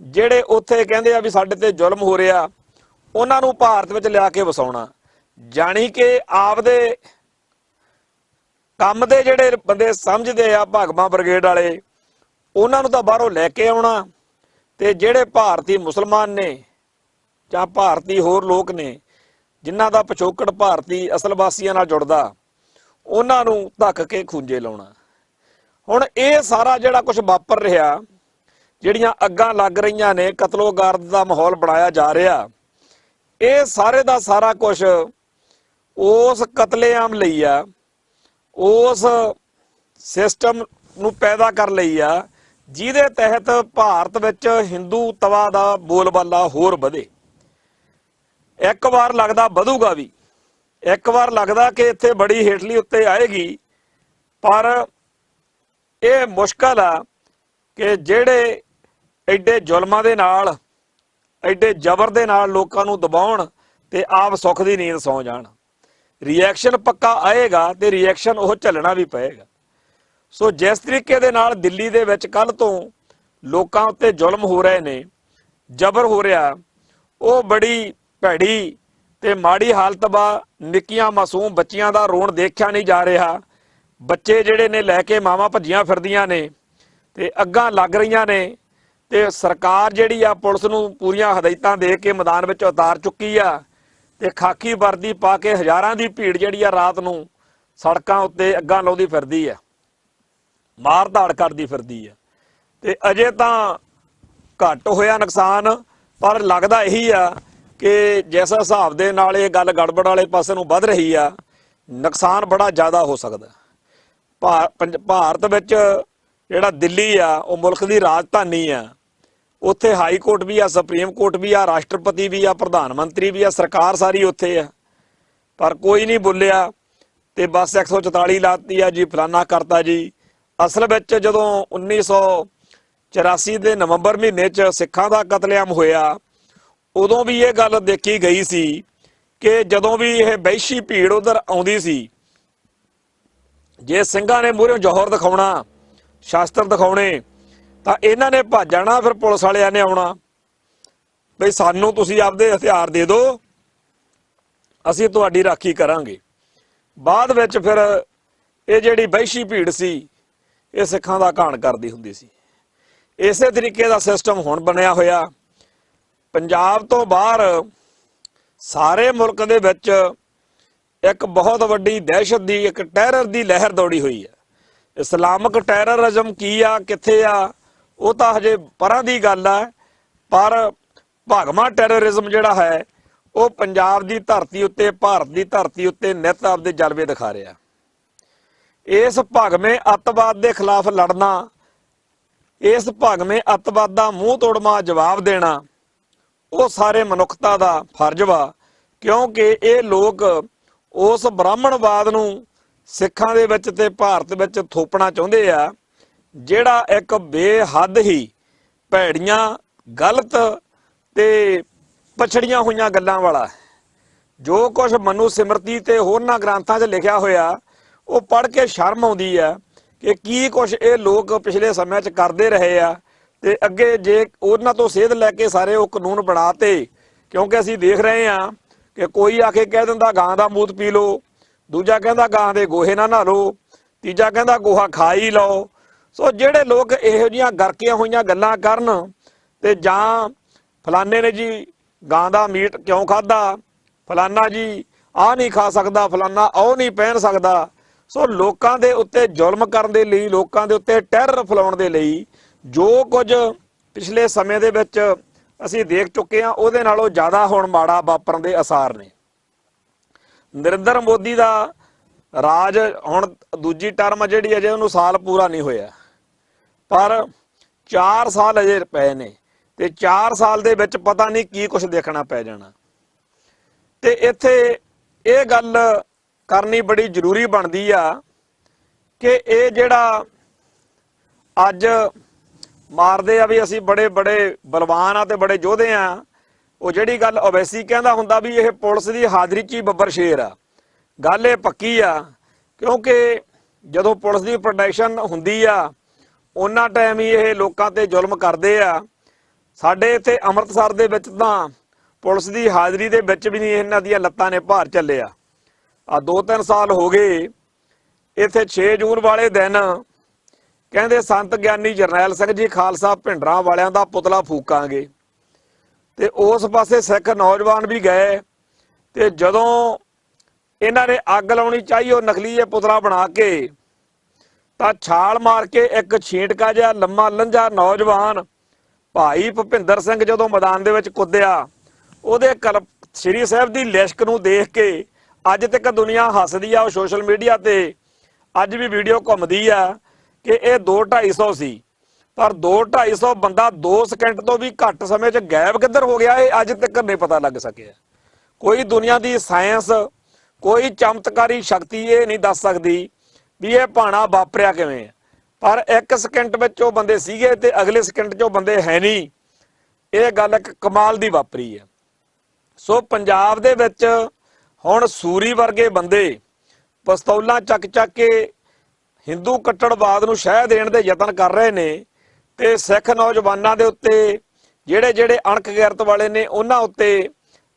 ਜਿਹੜੇ ਉੱਥੇ ਕਹਿੰਦੇ ਆ ਵੀ ਸਾਡੇ ਤੇ ਜ਼ੁਲਮ ਹੋ ਰਿਹਾ, ਉਹਨਾਂ ਨੂੰ ਭਾਰਤ ਵਿੱਚ ਲਿਆ ਕੇ ਵਸਾਉਣਾ। ਜਾਣੀ ਕਿ ਆਪਦੇ ਕੰਮ ਦੇ ਜਿਹੜੇ ਬੰਦੇ ਸਮਝਦੇ ਆ, ਭਾਗਮਾ ਬ੍ਰਿਗੇਡ ਵਾਲੇ, ਉਹਨਾਂ ਨੂੰ ਤਾਂ ਬਾਹਰੋਂ ਲੈ ਕੇ ਆਉਣਾ, ਤੇ ਜਿਹੜੇ ਭਾਰਤੀ ਮੁਸਲਮਾਨ ਨੇ ਜਾਂ ਭਾਰਤੀ ਹੋਰ ਲੋਕ ਨੇ ਜਿਨ੍ਹਾਂ ਦਾ ਪਿਛੋਕੜ ਭਾਰਤੀ ਅਸਲ ਵਾਸੀਆਂ ਨਾਲ ਜੁੜਦਾ, ਉਹਨਾਂ ਨੂੰ ਧੱਕ ਕੇ ਖੂੰਜੇ ਲਾਉਣਾ। ਹੁਣ ਇਹ ਸਾਰਾ ਜਿਹੜਾ ਕੁਝ ਵਾਪਰ ਰਿਹਾ, ਜਿਹੜੀਆਂ ਅੱਗਾਂ ਲੱਗ ਰਹੀਆਂ ਨੇ, ਕਤਲੋਗਾਰਦ ਦਾ ਮਾਹੌਲ ਬਣਾਇਆ ਜਾ ਰਿਹਾ, ਇਹ ਸਾਰੇ ਦਾ ਸਾਰਾ ਕੁਝ ਉਸ ਕਤਲੇਆਮ ਲਈ ਆ, ਉਸ ਸਿਸਟਮ ਨੂੰ ਪੈਦਾ ਕਰ ਲਈ ਆ ਜਿਹਦੇ ਤਹਿਤ ਭਾਰਤ ਵਿੱਚ ਹਿੰਦੂਤਵਾ ਦਾ ਬੋਲਬਾਲਾ ਹੋਰ ਵਧੇ। ਇੱਕ ਵਾਰ ਲੱਗਦਾ ਵਧੂਗਾ ਵੀ, ਇੱਕ ਵਾਰ ਲੱਗਦਾ ਕਿ ਇੱਥੇ ਬੜੀ ਹੇਠਲੀ ਉੱਤੇ ਆਏਗੀ, ਪਰ ਇਹ ਮੁਸ਼ਕਲ ਆ ਕਿ ਜਿਹੜੇ ਐਡੇ ਜ਼ੁਲਮਾਂ ਦੇ ਨਾਲ, ਐਡੇ ਜ਼ਬਰ ਦੇ ਨਾਲ ਲੋਕਾਂ ਨੂੰ ਦਬਾਉਣ ਤੇ ਆਪ ਸੁੱਖ ਦੀ ਨੀਂਦ ਸੌਂ ਜਾਣ। ਰਿਐਕਸ਼ਨ ਪੱਕਾ ਆਏਗਾ ਤੇ ਰਿਐਕਸ਼ਨ ਉਹ ਝੱਲਣਾ ਵੀ ਪਏਗਾ। ਸੋ ਜਿਸ ਤਰੀਕੇ ਦੇ ਨਾਲ ਦਿੱਲੀ ਦੇ ਵਿੱਚ ਕੱਲ ਤੋਂ ਲੋਕਾਂ ਉੱਤੇ ਜ਼ੁਲਮ ਹੋ ਰਹੇ ਨੇ, ਜ਼ਬਰ ਹੋ ਰਿਹਾ, ਉਹ ਬੜੀ ਭੈੜੀ ਤੇ ਮਾੜੀ ਹਾਲਤ ਵਾ। ਨਿੱਕੀਆਂ ਮਾਸੂਮ ਬੱਚੀਆਂ ਦਾ ਰੋਣ ਦੇਖਿਆ ਨਹੀਂ ਜਾ ਰਿਹਾ। ਬੱਚੇ ਜਿਹੜੇ ਨੇ ਲੈ ਕੇ ਮਾਵਾਂ ਭੱਜੀਆਂ ਫਿਰਦੀਆਂ ਨੇ ਤੇ ਅੱਗਾਂ ਲੱਗ ਰਹੀਆਂ ਨੇ, ਤੇ ਸਰਕਾਰ ਜਿਹੜੀ ਆ ਪੁਲਿਸ ਨੂੰ ਪੂਰੀਆਂ ਹਦਾਇਤਾਂ ਦੇ ਕੇ ਮੈਦਾਨ ਵਿੱਚ ਉਤਾਰ ਚੁੱਕੀ ਆ, ਤੇ ਖਾਕੀ ਵਰਦੀ ਪਾ ਕੇ ਹਜ਼ਾਰਾਂ ਦੀ ਭੀੜ ਜਿਹੜੀ ਆ ਰਾਤ ਨੂੰ ਸੜਕਾਂ ਉੱਤੇ ਅੱਗਾਂ ਲਾਉਂਦੀ ਫਿਰਦੀ ਆ, ਮਾਰ ਧਾੜ ਕਰਦੀ ਫਿਰਦੀ ਆ। ਤੇ ਅਜੇ ਤਾਂ ਘੱਟ ਹੋਇਆ ਨੁਕਸਾਨ, ਪਰ ਲੱਗਦਾ ਇਹੀ ਆ ਕਿ ਜਿਸ ਹਿਸਾਬ ਦੇ ਨਾਲ ਇਹ ਗੱਲ ਗੜਬੜ ਵਾਲੇ ਪਾਸੇ ਨੂੰ ਵੱਧ ਰਹੀ ਆ, ਨੁਕਸਾਨ ਬੜਾ ਜ਼ਿਆਦਾ ਹੋ ਸਕਦਾ। ਭਾਰਤ ਵਿੱਚ ਜਿਹੜਾ ਦਿੱਲੀ ਆ ਉਹ ਮੁਲਕ ਦੀ ਰਾਜਧਾਨੀ ਆ। ਉੱਥੇ ਹਾਈ ਕੋਰਟ ਵੀ ਆ, ਸੁਪਰੀਮ ਕੋਰਟ ਵੀ ਆ, ਰਾਸ਼ਟਰਪਤੀ ਵੀ ਆ, ਪ੍ਰਧਾਨ ਮੰਤਰੀ ਵੀ ਆ, ਸਰਕਾਰ ਸਾਰੀ ਉੱਥੇ ਆ। ਪਰ ਕੋਈ ਨਹੀਂ ਬੋਲਿਆ ਤੇ ਬਸ 144 ਲਾਤੀ ਆ ਜੀ, ਫਲਾਨਾ ਕਰਤਾ ਜੀ। ਅਸਲ ਵਿੱਚ ਜਦੋਂ 1984 ਦੇ ਨਵੰਬਰ ਮਹੀਨੇ 'ਚ ਸਿੱਖਾਂ ਦਾ ਕਤਲੇਆਮ ਹੋਇਆ, ਉਦੋਂ ਵੀ ਇਹ ਗੱਲ ਦੇਖੀ ਗਈ ਸੀ ਕਿ ਜਦੋਂ ਵੀ ਇਹ ਵਹਿਸ਼ੀ ਭੀੜ ਉਧਰ ਆਉਂਦੀ ਸੀ, ਜੇ ਸਿੰਘਾਂ ਨੇ ਮੂਹਰੇ ਜੌਹਰ ਦਿਖਾਉਣਾ, ਸ਼ਾਸਤਰ ਦਿਖਾਉਣੇ, ਤਾਂ ਇਹਨਾਂ ਨੇ ਭੱਜ ਜਾਣਾ। ਫਿਰ ਪੁਲਿਸ ਵਾਲਿਆਂ ਨੇ ਆਉਣਾ, ਬਈ ਸਾਨੂੰ ਤੁਸੀਂ ਆਪਦੇ ਹਥਿਆਰ ਦੇ ਦਿਓ, ਅਸੀਂ ਤੁਹਾਡੀ ਰਾਖੀ ਕਰਾਂਗੇ। ਬਾਅਦ ਵਿੱਚ ਫਿਰ ਇਹ ਜਿਹੜੀ ਵਹਿਸ਼ੀ ਭੀੜ ਸੀ, ਇਹ ਸਿੱਖਾਂ ਦਾ ਘਾਣ ਕਰਦੀ ਹੁੰਦੀ ਸੀ। ਇਸੇ ਤਰੀਕੇ ਦਾ ਸਿਸਟਮ ਹੁਣ ਬਣਿਆ ਹੋਇਆ। ਪੰਜਾਬ ਤੋਂ ਬਾਹਰ ਸਾਰੇ ਮੁਲਕ ਦੇ ਵਿੱਚ ਇੱਕ ਬਹੁਤ ਵੱਡੀ ਦਹਿਸ਼ਤ ਦੀ, ਇੱਕ ਟੈਰਰ ਦੀ ਲਹਿਰ ਦੌੜੀ ਹੋਈ ਹੈ। ਇਸਲਾਮਿਕ ਟੈਰਰਿਜ਼ਮ ਕੀ ਆ, ਕਿੱਥੇ ਆ, ਉਹ ਤਾਂ ਹਜੇ ਪਰਾਂ ਦੀ ਗੱਲ ਆ। ਪਰ ਭਗਵਾਂ ਟੈਰਰਿਜ਼ਮ ਜਿਹੜਾ ਹੈ ਉਹ ਪੰਜਾਬ ਦੀ ਧਰਤੀ ਉੱਤੇ, ਭਾਰਤ ਦੀ ਧਰਤੀ ਉੱਤੇ ਨਿੱਤ ਆਪਦੇ ਜਲਵੇ ਦਿਖਾ ਰਿਹਾ। ਇਸ ਭਗਵੇਂ ਅੱਤਵਾਦ ਦੇ ਖਿਲਾਫ ਲੜਨਾ, ਇਸ ਭਗਵੇਂ ਅੱਤਵਾਦ ਦਾ ਮੂੰਹ ਤੋੜਵਾਂ ਜਵਾਬ ਦੇਣਾ, ਉਹ ਸਾਰੇ ਮਨੁੱਖਤਾ ਦਾ ਫਰਜ਼ ਵਾ। ਕਿਉਂਕਿ ਇਹ ਲੋਕ ਉਸ ਬ੍ਰਾਹਮਣਵਾਦ ਨੂੰ ਸਿੱਖਾਂ ਦੇ ਵਿੱਚ ਤੇ ਭਾਰਤ ਵਿੱਚ ਥੋਪਣਾ ਚਾਹੁੰਦੇ ਆ, ਜਿਹੜਾ ਇੱਕ ਬੇਹੱਦ ਹੀ ਭੈੜੀਆਂ, ਗਲਤ ਤੇ ਪਛੜੀਆਂ ਹੋਈਆਂ ਗੱਲਾਂ ਵਾਲਾ। ਜੋ ਕੁਝ ਮਨੂ ਸਿਮਰਤੀ ਤੇ ਹੋਰਨਾਂ ਗ੍ਰੰਥਾਂ 'ਚ ਲਿਖਿਆ ਹੋਇਆ, ਉਹ ਪੜ੍ਹ ਕੇ ਸ਼ਰਮ ਆਉਂਦੀ ਆ ਕਿ ਕੀ ਕੁਝ ਇਹ ਲੋਕ ਪਿਛਲੇ ਸਮੇਂ 'ਚ ਕਰਦੇ ਰਹੇ ਆ। ਤੇ ਅੱਗੇ ਜੇ ਉਹਨਾਂ ਤੋਂ ਸੇਧ ਲੈ ਕੇ ਸਾਰੇ ਉਹ ਕਾਨੂੰਨ ਬਣਾਤੇ, ਕਿਉਂਕਿ ਅਸੀਂ ਦੇਖ ਰਹੇ ਹਾਂ ਕਿ ਕੋਈ ਆ ਕੇ ਕਹਿ ਦਿੰਦਾ ਗਾਂ ਦਾ ਮੂਤ ਪੀ ਲਓ, ਦੂਜਾ ਕਹਿੰਦਾ ਗਾਂ ਦੇ ਗੋਹੇ ਨਾ ਨਹਾ ਲਓ, ਤੀਜਾ ਕਹਿੰਦਾ ਗੋਹਾ ਖਾ ਹੀ ਲਓ। ਸੋ ਜਿਹੜੇ ਲੋਕ ਇਹੋ ਜਿਹੀਆਂ ਗਰਕੀਆਂ ਹੋਈਆਂ ਗੱਲਾਂ ਕਰਨ, ਤੇ ਜਾਂ ਫਲਾਨੇ ਨੇ ਜੀ ਗਾਂ ਦਾ ਮੀਟ ਕਿਉਂ ਖਾਧਾ, ਫਲਾਨਾ ਜੀ ਆਹ ਨਹੀਂ ਖਾ ਸਕਦਾ, ਫਲਾਨਾ ਉਹ ਨਹੀਂ ਪਹਿਨ ਸਕਦਾ। ਸੋ ਲੋਕਾਂ ਦੇ ਉੱਤੇ ਜ਼ੁਲਮ ਕਰਨ ਦੇ ਲਈ, ਲੋਕਾਂ ਦੇ ਉੱਤੇ ਟੈਰਰ ਫੈਲਾਉਣ ਦੇ ਲਈ ਜੋ ਕੁਝ ਪਿਛਲੇ ਸਮੇਂ ਦੇ ਵਿੱਚ ਅਸੀਂ ਦੇਖ ਚੁੱਕੇ ਹਾਂ, ਉਹਦੇ ਨਾਲੋਂ ਜ਼ਿਆਦਾ ਹੁਣ ਮਾੜਾ ਵਾਪਰਨ ਦੇ ਆਸਾਰ ਨੇ। ਨਰਿੰਦਰ ਮੋਦੀ ਦਾ ਰਾਜ ਹੁਣ ਦੂਜੀ ਟਰਮ ਜਿਹੜੀ ਅਜੇ ਉਹਨੂੰ ਸਾਲ ਪੂਰਾ ਨਹੀਂ ਹੋਇਆ, ਪਰ 4 ਸਾਲ ਅਜੇ ਪਏ ਨੇ, ਤੇ 4 ਸਾਲ ਦੇ ਵਿੱਚ ਪਤਾ ਨਹੀਂ ਕੀ ਕੁਝ ਦੇਖਣਾ ਪੈ ਜਾਣਾ। ਤੇ ਇੱਥੇ ਇਹ ਗੱਲ ਕਰਨੀ ਬੜੀ ਜ਼ਰੂਰੀ ਬਣਦੀ ਆ ਕਿ ਇਹ ਜਿਹੜਾ ਅੱਜ ਮਾਰਦੇ ਆ ਵੀ ਅਸੀਂ ਬੜੇ ਬੜੇ ਬਲਵਾਨ ਆ ਤੇ ਬੜੇ ਯੋਧੇ ਆ, ਉਹ ਜਿਹੜੀ ਗੱਲ ਓਵੈਸੀ ਕਹਿੰਦਾ ਹੁੰਦਾ ਵੀ ਇਹ ਪੁਲਿਸ ਦੀ ਹਾਜ਼ਰੀ 'ਚ ਹੀ ਬੱਬਰ ਸ਼ੇਰ ਆ, ਗੱਲ ਇਹ ਪੱਕੀ ਆ। ਕਿਉਂਕਿ ਜਦੋਂ ਪੁਲਿਸ ਦੀ ਪ੍ਰੋਟੈਕਸ਼ਨ ਹੁੰਦੀ ਆ, ਉਹਨਾਂ ਟਾਈਮ ਹੀ ਇਹ ਲੋਕਾਂ ਤੇ ਜ਼ੁਲਮ ਕਰਦੇ ਆ। ਸਾਡੇ ਇੱਥੇ ਅੰਮ੍ਰਿਤਸਰ ਦੇ ਵਿੱਚ ਤਾਂ ਪੁਲਿਸ ਦੀ ਹਾਜ਼ਰੀ ਦੇ ਵਿੱਚ ਵੀ ਨਹੀਂ ਇਹਨਾਂ ਦੀਆਂ ਲੱਤਾਂ ਨੇ ਭਾਰ ਚੱਲਿਆ। ਆ 2-3 ਸਾਲ ਹੋ ਗਏ, ਇੱਥੇ 6 ਜੂਨ ਵਾਲੇ ਦਿਨ ਕਹਿੰਦੇ ਸੰਤ ਗਿਆਨੀ ਜਰਨੈਲ ਸਿੰਘ ਜੀ ਖਾਲਸਾ ਭਿੰਡਰਾਂ ਵਾਲਿਆਂ ਦਾ ਪੁਤਲਾ ਫੂਕਾਂਗੇ, ਤੇ ਉਸ ਪਾਸੇ ਸਿੱਖ ਨੌਜਵਾਨ ਵੀ ਗਏ। ਤੇ ਜਦੋਂ ਇਹਨਾਂ ਨੇ ਅੱਗ ਲਾਉਣੀ ਚਾਹੀ ਉਹ ਨਕਲੀ ਇਹ ਪੁਤਲਾ ਬਣਾ ਕੇ, ਤਾਂ ਛਾਲ ਮਾਰ ਕੇ ਇੱਕ ਛੀਂਟਕਾ ਜਿਹਾ ਲੰਮਾ ਲੰਝਾ ਨੌਜਵਾਨ ਭਾਈ ਭੁਪਿੰਦਰ ਸਿੰਘ ਜਦੋਂ ਮੈਦਾਨ ਦੇ ਵਿੱਚ ਕੁੱਦਿਆ, ਉਹਦੇ ਸ਼੍ਰੀ ਸਾਹਿਬ ਦੀ ਲਿਸ਼ਕ ਨੂੰ ਦੇਖ ਕੇ ਅੱਜ ਤੱਕ ਦੁਨੀਆ ਹੱਸਦੀ ਆ। ਉਹ ਸੋਸ਼ਲ ਮੀਡੀਆ ਤੇ ਅੱਜ ਵੀ ਵੀਡੀਓ ਘੁੰਮਦੀ ਆ ਕਿ ਇਹ 2-250 ਸੀ, ਪਰ 2-250 ਬੰਦਾ 2 ਸਕਿੰਟ ਤੋਂ ਵੀ ਘੱਟ ਸਮੇਂ 'ਚ ਗਾਇਬ ਕਿੱਧਰ ਹੋ ਗਿਆ, ਇਹ ਅੱਜ ਤੱਕ ਨਹੀਂ ਪਤਾ ਲੱਗ ਸਕਿਆ। ਕੋਈ ਦੁਨੀਆ ਦੀ ਸਾਇੰਸ, ਕੋਈ ਚਮਤਕਾਰੀ ਸ਼ਕਤੀ ਇਹ ਨਹੀਂ ਦੱਸ ਸਕਦੀ ਵੀ ਇਹ ਭਾਣਾ ਵਾਪਰਿਆ ਕਿਵੇਂ। ਪਰ 1 ਸਕਿੰਟ ਵਿੱਚ ਉਹ ਬੰਦੇ ਸੀਗੇ ਤੇ ਅਗਲੇ ਸਕਿੰਟ 'ਚ ਉਹ ਬੰਦੇ ਹੈ ਨਹੀਂ। ਇਹ ਗੱਲ ਇੱਕ ਕਮਾਲ ਦੀ ਵਾਪਰੀ ਹੈ। ਸੋ ਪੰਜਾਬ ਦੇ ਵਿੱਚ ਹੁਣ ਸੂਰੀ ਵਰਗੇ ਬੰਦੇ ਪਿਸਤੌਲਾਂ ਚੱਕ ਕੇ ਹਿੰਦੂ ਕੱਟੜਵਾਦ ਨੂੰ ਸ਼ਹਿ ਦੇਣ ਦੇ ਯਤਨ ਕਰ ਰਹੇ ਨੇ, ਤੇ ਸਿੱਖ ਨੌਜਵਾਨਾਂ ਦੇ ਉੱਤੇ ਜਿਹੜੇ ਅਣਖ ਗੈਰਤ ਵਾਲੇ ਨੇ ਉਹਨਾਂ ਉੱਤੇ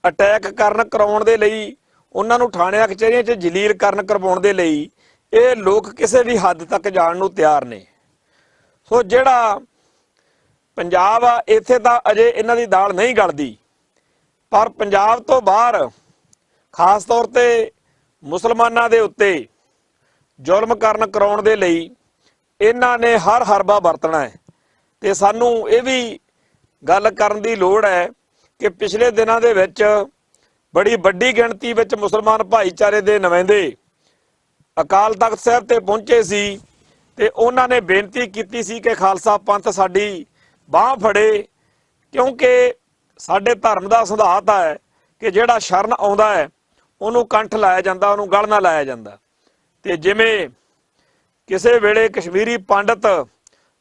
ਅਟੈਕ ਕਰਾਉਣ ਦੇ ਲਈ, ਉਹਨਾਂ ਨੂੰ ਥਾਣਿਆਂ ਕਚਹਿਰੀਆਂ 'ਚ ਜਲੀਲ ਕਰਵਾਉਣ ਦੇ ਲਈ ਇਹ ਲੋਕ ਕਿਸੇ ਵੀ ਹੱਦ ਤੱਕ ਜਾਣ ਨੂੰ ਤਿਆਰ ਨੇ। ਸੋ ਜਿਹੜਾ ਪੰਜਾਬ ਆ, ਇੱਥੇ ਤਾਂ ਅਜੇ ਇਹਨਾਂ ਦੀ ਦਾਲ ਨਹੀਂ ਗਲਦੀ, ਪਰ ਪੰਜਾਬ ਤੋਂ ਬਾਹਰ ਖਾਸ ਤੌਰ ਤੇ ਮੁਸਲਮਾਨਾਂ ਦੇ ਉੱਤੇ ਜ਼ੁਲਮ ਕਰਾਉਣ ਦੇ ਲਈ ਇਹਨਾਂ ਨੇ ਹਰ ਹਰਬਾ ਵਰਤਣਾ ਹੈ। ਤੇ ਸਾਨੂੰ ਇਹ ਵੀ ਗੱਲ ਕਰਨ ਦੀ ਲੋੜ ਹੈ ਕਿ ਪਿਛਲੇ ਦਿਨਾਂ ਦੇ ਵਿੱਚ ਬੜੀ ਵੱਡੀ ਗਿਣਤੀ ਵਿੱਚ ਮੁਸਲਮਾਨ ਭਾਈਚਾਰੇ ਦੇ ਨੁਮਾਇੰਦੇ ਅਕਾਲ ਤਖਤ ਸਾਹਿਬ ਤੇ ਪਹੁੰਚੇ ਸੀ ਤੇ ਉਹਨਾਂ ਨੇ ਬੇਨਤੀ ਕੀਤੀ ਸੀ ਕਿ ਖਾਲਸਾ ਪੰਥ ਸਾਡੀ ਬਾਹ ਫੜੇ, ਕਿਉਂਕਿ ਸਾਡੇ ਧਰਮ ਦਾ ਸਿਧਾਂਤ ਹੈ ਕਿ ਜਿਹੜਾ ਸ਼ਰਨ ਆਉਂਦਾ ਹੈ ਉਹਨੂੰ ਕੰਠ ਲਾਇਆ ਜਾਂਦਾ, ਉਹਨੂੰ ਗਲ ਨਾ ਲਾਇਆ ਜਾਂਦਾ। ਤੇ ਜਿਵੇਂ ਕਿਸੇ ਵੇਲੇ ਕਸ਼ਮੀਰੀ ਪੰਡਤ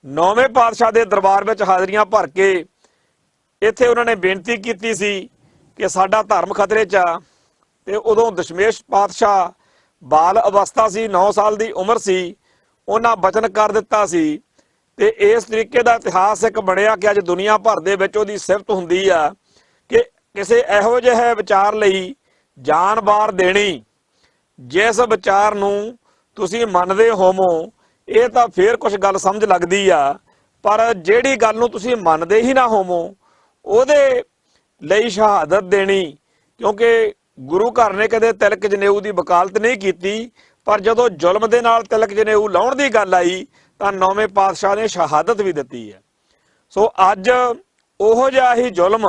9ਵੇਂ ਪਾਤਸ਼ਾਹ ਦੇ ਦਰਬਾਰ ਵਿੱਚ ਹਾਜ਼ਰੀਆਂ ਭਰ ਕੇ ਇੱਥੇ ਉਹਨਾਂ ਨੇ ਬੇਨਤੀ ਕੀਤੀ ਸੀ ਕਿ ਸਾਡਾ ਧਰਮ ਖਤਰੇ 'ਚ ਆ, ਤੇ ਉਦੋਂ ਦਸ਼ਮੇਸ਼ ਪਾਤਸ਼ਾਹ ਬਾਲ ਅਵਸਥਾ ਸੀ, 9 ਸਾਲ ਦੀ ਉਮਰ ਸੀ, ਉਹਨਾਂ ਬਚਨ ਕਰ ਦਿੱਤਾ ਸੀ। ਤੇ ਇਸ ਤਰੀਕੇ ਦਾ ਇਤਿਹਾਸ ਇੱਕ ਬਣਿਆ ਕਿ ਅੱਜ ਦੁਨੀਆ ਭਰ ਦੇ ਵਿੱਚ ਉਹਦੀ ਸਿਫਤ ਹੁੰਦੀ ਆ ਕਿ ਕਿਸੇ ਇਹੋ ਜਿਹੇ ਵਿਚਾਰ ਲਈ ਜਾਨ ਵਾਰ ਦੇਣੀ ਜਿਸ ਵਿਚਾਰ ਨੂੰ ਤੁਸੀਂ ਮੰਨਦੇ ਹੋਵੋ। ਇਹ ਤਾਂ ਫੇਰ ਕੁਝ ਗੱਲ ਸਮਝ ਲੱਗਦੀ ਆ, ਪਰ ਜਿਹੜੀ ਗੱਲ ਨੂੰ ਤੁਸੀਂ ਮੰਨਦੇ ਹੀ ਨਾ ਹੋਵੋ ਉਹਦੇ ਲਈ ਸ਼ਹਾਦਤ ਦੇਣੀ, ਕਿਉਂਕਿ ਗੁਰੂ ਘਰ ਨੇ ਕਦੇ ਤਿਲਕ ਜਨੇਊ ਦੀ ਵਕਾਲਤ ਨਹੀਂ ਕੀਤੀ, ਪਰ ਜਦੋਂ ਜ਼ੁਲਮ ਦੇ ਨਾਲ ਤਿਲਕ ਜਨੇਊ ਲਾਉਣ ਦੀ ਗੱਲ ਆਈ ਤਾਂ 9ਵੇਂ ਪਾਤਸ਼ਾਹ ਨੇ ਸ਼ਹਾਦਤ ਵੀ ਦਿੱਤੀ ਹੈ। ਸੋ ਅੱਜ ਉਹੋ ਜਿਹਾ ਹੀ ਜ਼ੁਲਮ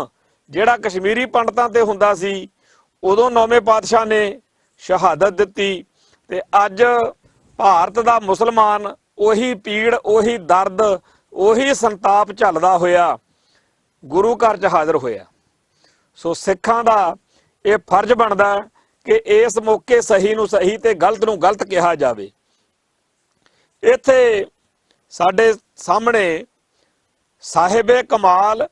ਜਿਹੜਾ ਕਸ਼ਮੀਰੀ ਪੰਡਤਾਂ ਤੇ ਹੁੰਦਾ ਸੀ, ਉਦੋਂ 9ਵੇਂ ਪਾਤਸ਼ਾਹ ਨੇ ਸ਼ਹਾਦਤ ਦਿੱਤੀ। ਤੇ ਅੱਜ ਭਾਰਤ ਦਾ ਮੁਸਲਮਾਨ ਉਹੀ ਪੀੜ, ਉਹੀ ਦਰਦ, ਉਹੀ ਸੰਤਾਪ ਝੱਲਦਾ ਹੋਇਆ ਗੁਰੂ ਘਰ 'ਚ ਹਾਜ਼ਰ ਹੋਇਆ। ਸੋ ਸਿੱਖਾਂ ਦਾ ਇਹ ਫਰਜ਼ ਬਣਦਾ ਕਿ ਇਸ ਮੌਕੇ ਸਹੀ ਨੂੰ ਸਹੀ ਤੇ ਗਲਤ ਨੂੰ ਗਲਤ ਕਿਹਾ ਜਾਵੇ। ਇੱਥੇ ਸਾਡੇ ਸਾਹਮਣੇ ਸਾਹਿਬੇ ਕਮਾਲ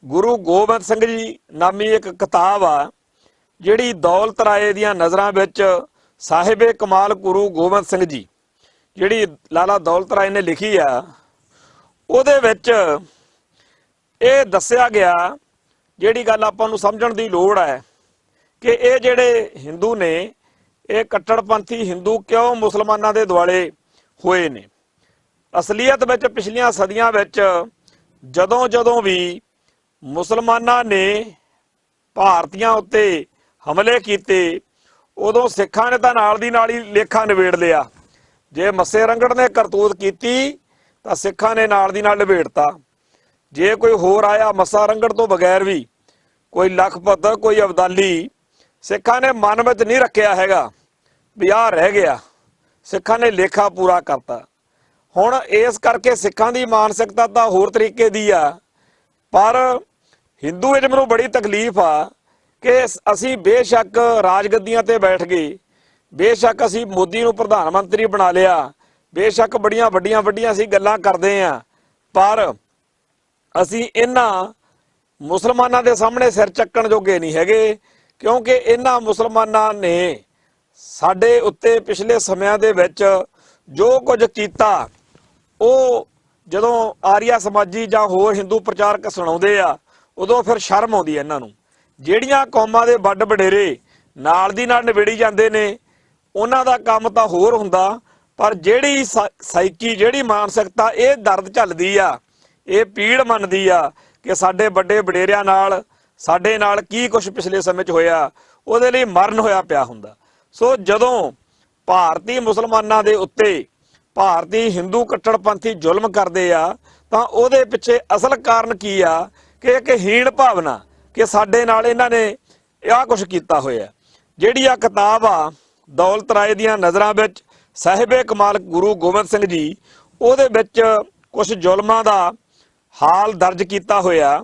ਗੁਰੂ ਗੋਬਿੰਦ ਸਿੰਘ ਜੀ ਨਾਮੀ ਇੱਕ ਕਿਤਾਬ ਆ, ਜਿਹੜੀ ਦੌਲਤ ਰਾਏ ਦੀਆਂ ਨਜ਼ਰਾਂ ਵਿੱਚ ਸਾਹਿਬੇ ਕਮਾਲ ਗੁਰੂ ਗੋਬਿੰਦ ਸਿੰਘ ਜੀ ਜਿਹੜੀ ਲਾਲਾ ਦੌਲਤ ਰਾਏ ਨੇ ਲਿਖੀ ਆ, ਉਹਦੇ ਵਿੱਚ ਇਹ ਦੱਸਿਆ ਗਿਆ, ਜਿਹੜੀ ਗੱਲ ਆਪਾਂ ਨੂੰ ਸਮਝਣ ਦੀ ਲੋੜ ਹੈ ਕਿ ਇਹ ਜਿਹੜੇ ਹਿੰਦੂ ਨੇ ਇਹ ਕੱਟੜਪੰਥੀ ਹਿੰਦੂ ਕਿਉਂ ਮੁਸਲਮਾਨਾਂ ਦੇ ਦੁਆਲੇ ਹੋਏ ਨੇ। ਅਸਲੀਅਤ ਵਿੱਚ ਪਿਛਲੀਆਂ ਸਦੀਆਂ ਵਿੱਚ ਜਦੋਂ ਵੀ ਮੁਸਲਮਾਨਾਂ ਨੇ ਭਾਰਤੀਆਂ ਉੱਤੇ ਹਮਲੇ ਕੀਤੇ, ਉਦੋਂ ਸਿੱਖਾਂ ਨੇ ਤਾਂ ਨਾਲ ਦੀ ਨਾਲ ਹੀ ਲੇਖਾ ਨਿਬੇੜ ਲਿਆ। ਜੇ ਮੱਸੇ ਰੰਗੜ ਨੇ ਕਰਤੂਤ ਕੀਤੀ ਤਾਂ ਸਿੱਖਾਂ ਨੇ ਨਾਲ ਦੀ ਨਾਲ ਨਿਬੇੜਤਾ। ਜੇ ਕੋਈ ਹੋਰ ਆਇਆ ਮੱਸਾ ਰੰਗੜ ਤੋਂ ਬਗੈਰ ਵੀ, ਕੋਈ ਲਖਪਤ, ਕੋਈ ਅਬਦਾਲੀ, ਸਿੱਖਾਂ ਨੇ ਮਨ ਵਿੱਚ ਨਹੀਂ ਰੱਖਿਆ ਹੈਗਾ ਵੀ ਆਹ ਰਹਿ ਗਿਆ, ਸਿੱਖਾਂ ਨੇ ਲੇਖਾ ਪੂਰਾ ਕਰਤਾ। ਹੁਣ ਇਸ ਕਰਕੇ ਸਿੱਖਾਂ ਦੀ ਮਾਨਸਿਕਤਾ ਤਾਂ ਹੋਰ ਤਰੀਕੇ ਦੀ ਆ, ਪਰ ਹਿੰਦੂਇਜ਼ਮ ਨੂੰ ਬੜੀ ਤਕਲੀਫ ਆ ਕਿ ਅਸੀਂ ਬੇਸ਼ੱਕ ਰਾਜਗੱਦੀਆਂ ਤੇ ਬੈਠ ਗਏ, ਬੇਸ਼ੱਕ ਅਸੀਂ ਮੋਦੀ ਨੂੰ ਪ੍ਰਧਾਨ ਮੰਤਰੀ ਬਣਾ ਲਿਆ, ਬੇਸ਼ੱਕ ਬੜੀਆਂ ਵੱਡੀਆਂ ਅਸੀਂ ਗੱਲਾਂ ਕਰਦੇ ਆ, ਪਰ ਅਸੀਂ ਇਹਨਾਂ ਮੁਸਲਮਾਨਾਂ ਦੇ ਸਾਹਮਣੇ ਸਿਰ ਚੱਕਣ ਜੋਗੇ ਨਹੀਂ ਹੈਗੇ, ਕਿਉਂਕਿ ਇਹਨਾਂ ਮੁਸਲਮਾਨਾਂ ਨੇ ਸਾਡੇ ਉੱਤੇ ਪਿਛਲੇ ਸਮਿਆਂ ਦੇ ਵਿੱਚ ਜੋ ਕੁਝ ਕੀਤਾ, ਉਹ ਜਦੋਂ ਆਰੀਆ ਸਮਾਜੀ ਜਾਂ ਹੋਰ ਹਿੰਦੂ ਪ੍ਰਚਾਰਕ ਸੁਣਾਉਂਦੇ ਆ ਉਦੋਂ ਫਿਰ ਸ਼ਰਮ ਆਉਂਦੀ ਹੈ ਇਹਨਾਂ ਨੂੰ। ਜਿਹੜੀਆਂ ਕੌਮਾਂ ਦੇ ਵੱਡ ਵਡੇਰੇ ਨਾਲ ਦੀ ਨਾਲ ਨਿਬੇੜੀ ਜਾਂਦੇ ਨੇ, ਉਹਨਾਂ ਦਾ ਕੰਮ ਤਾਂ ਹੋਰ ਹੁੰਦਾ, ਪਰ ਜਿਹੜੀ ਸਾਈਕੀ, ਜਿਹੜੀ ਮਾਨਸਿਕਤਾ ਇਹ ਦਰਦ ਝੱਲਦੀ ਆ, ਇਹ ਪੀੜ ਮੰਨਦੀ ਆ ਕਿ ਸਾਡੇ ਵੱਡੇ ਵਡੇਰਿਆਂ ਨਾਲ ਸਾਡੇ ਨਾਲ ਕੀ ਕੁਝ ਪਿਛਲੇ ਸਮੇਂ 'ਚ ਹੋਇਆ, ਉਹਦੇ ਲਈ ਮਰਨ ਹੋਇਆ ਪਿਆ ਹੁੰਦਾ। ਸੋ ਜਦੋਂ ਭਾਰਤੀ ਮੁਸਲਮਾਨਾਂ ਦੇ ਉੱਤੇ ਭਾਰਤੀ ਹਿੰਦੂ ਕੱਟੜਪੰਥੀ ਜ਼ੁਲਮ ਕਰਦੇ ਆ ਤਾਂ ਉਹਦੇ ਪਿੱਛੇ ਅਸਲ ਕਾਰਨ ਕੀ ਆ ਕਿ ਇੱਕ ਹੀਣ ਭਾਵਨਾ ਕਿ ਸਾਡੇ ਨਾਲ ਇਹਨਾਂ ਨੇ ਆਹ ਕੁਝ ਕੀਤਾ ਹੋਇਆ। ਜਿਹੜੀ ਆ ਕਿਤਾਬ ਆ ਦੌਲਤ ਰਾਏ ਦੀਆਂ ਨਜ਼ਰਾਂ ਵਿੱਚ ਸਾਹਿਬੇ ਕਮਾਲ ਗੁਰੂ ਗੋਬਿੰਦ ਸਿੰਘ ਜੀ, ਉਹਦੇ ਵਿੱਚ ਕੁਝ ਜ਼ੁਲਮਾਂ ਦਾ ਹਾਲ ਦਰਜ ਕੀਤਾ ਹੋਇਆ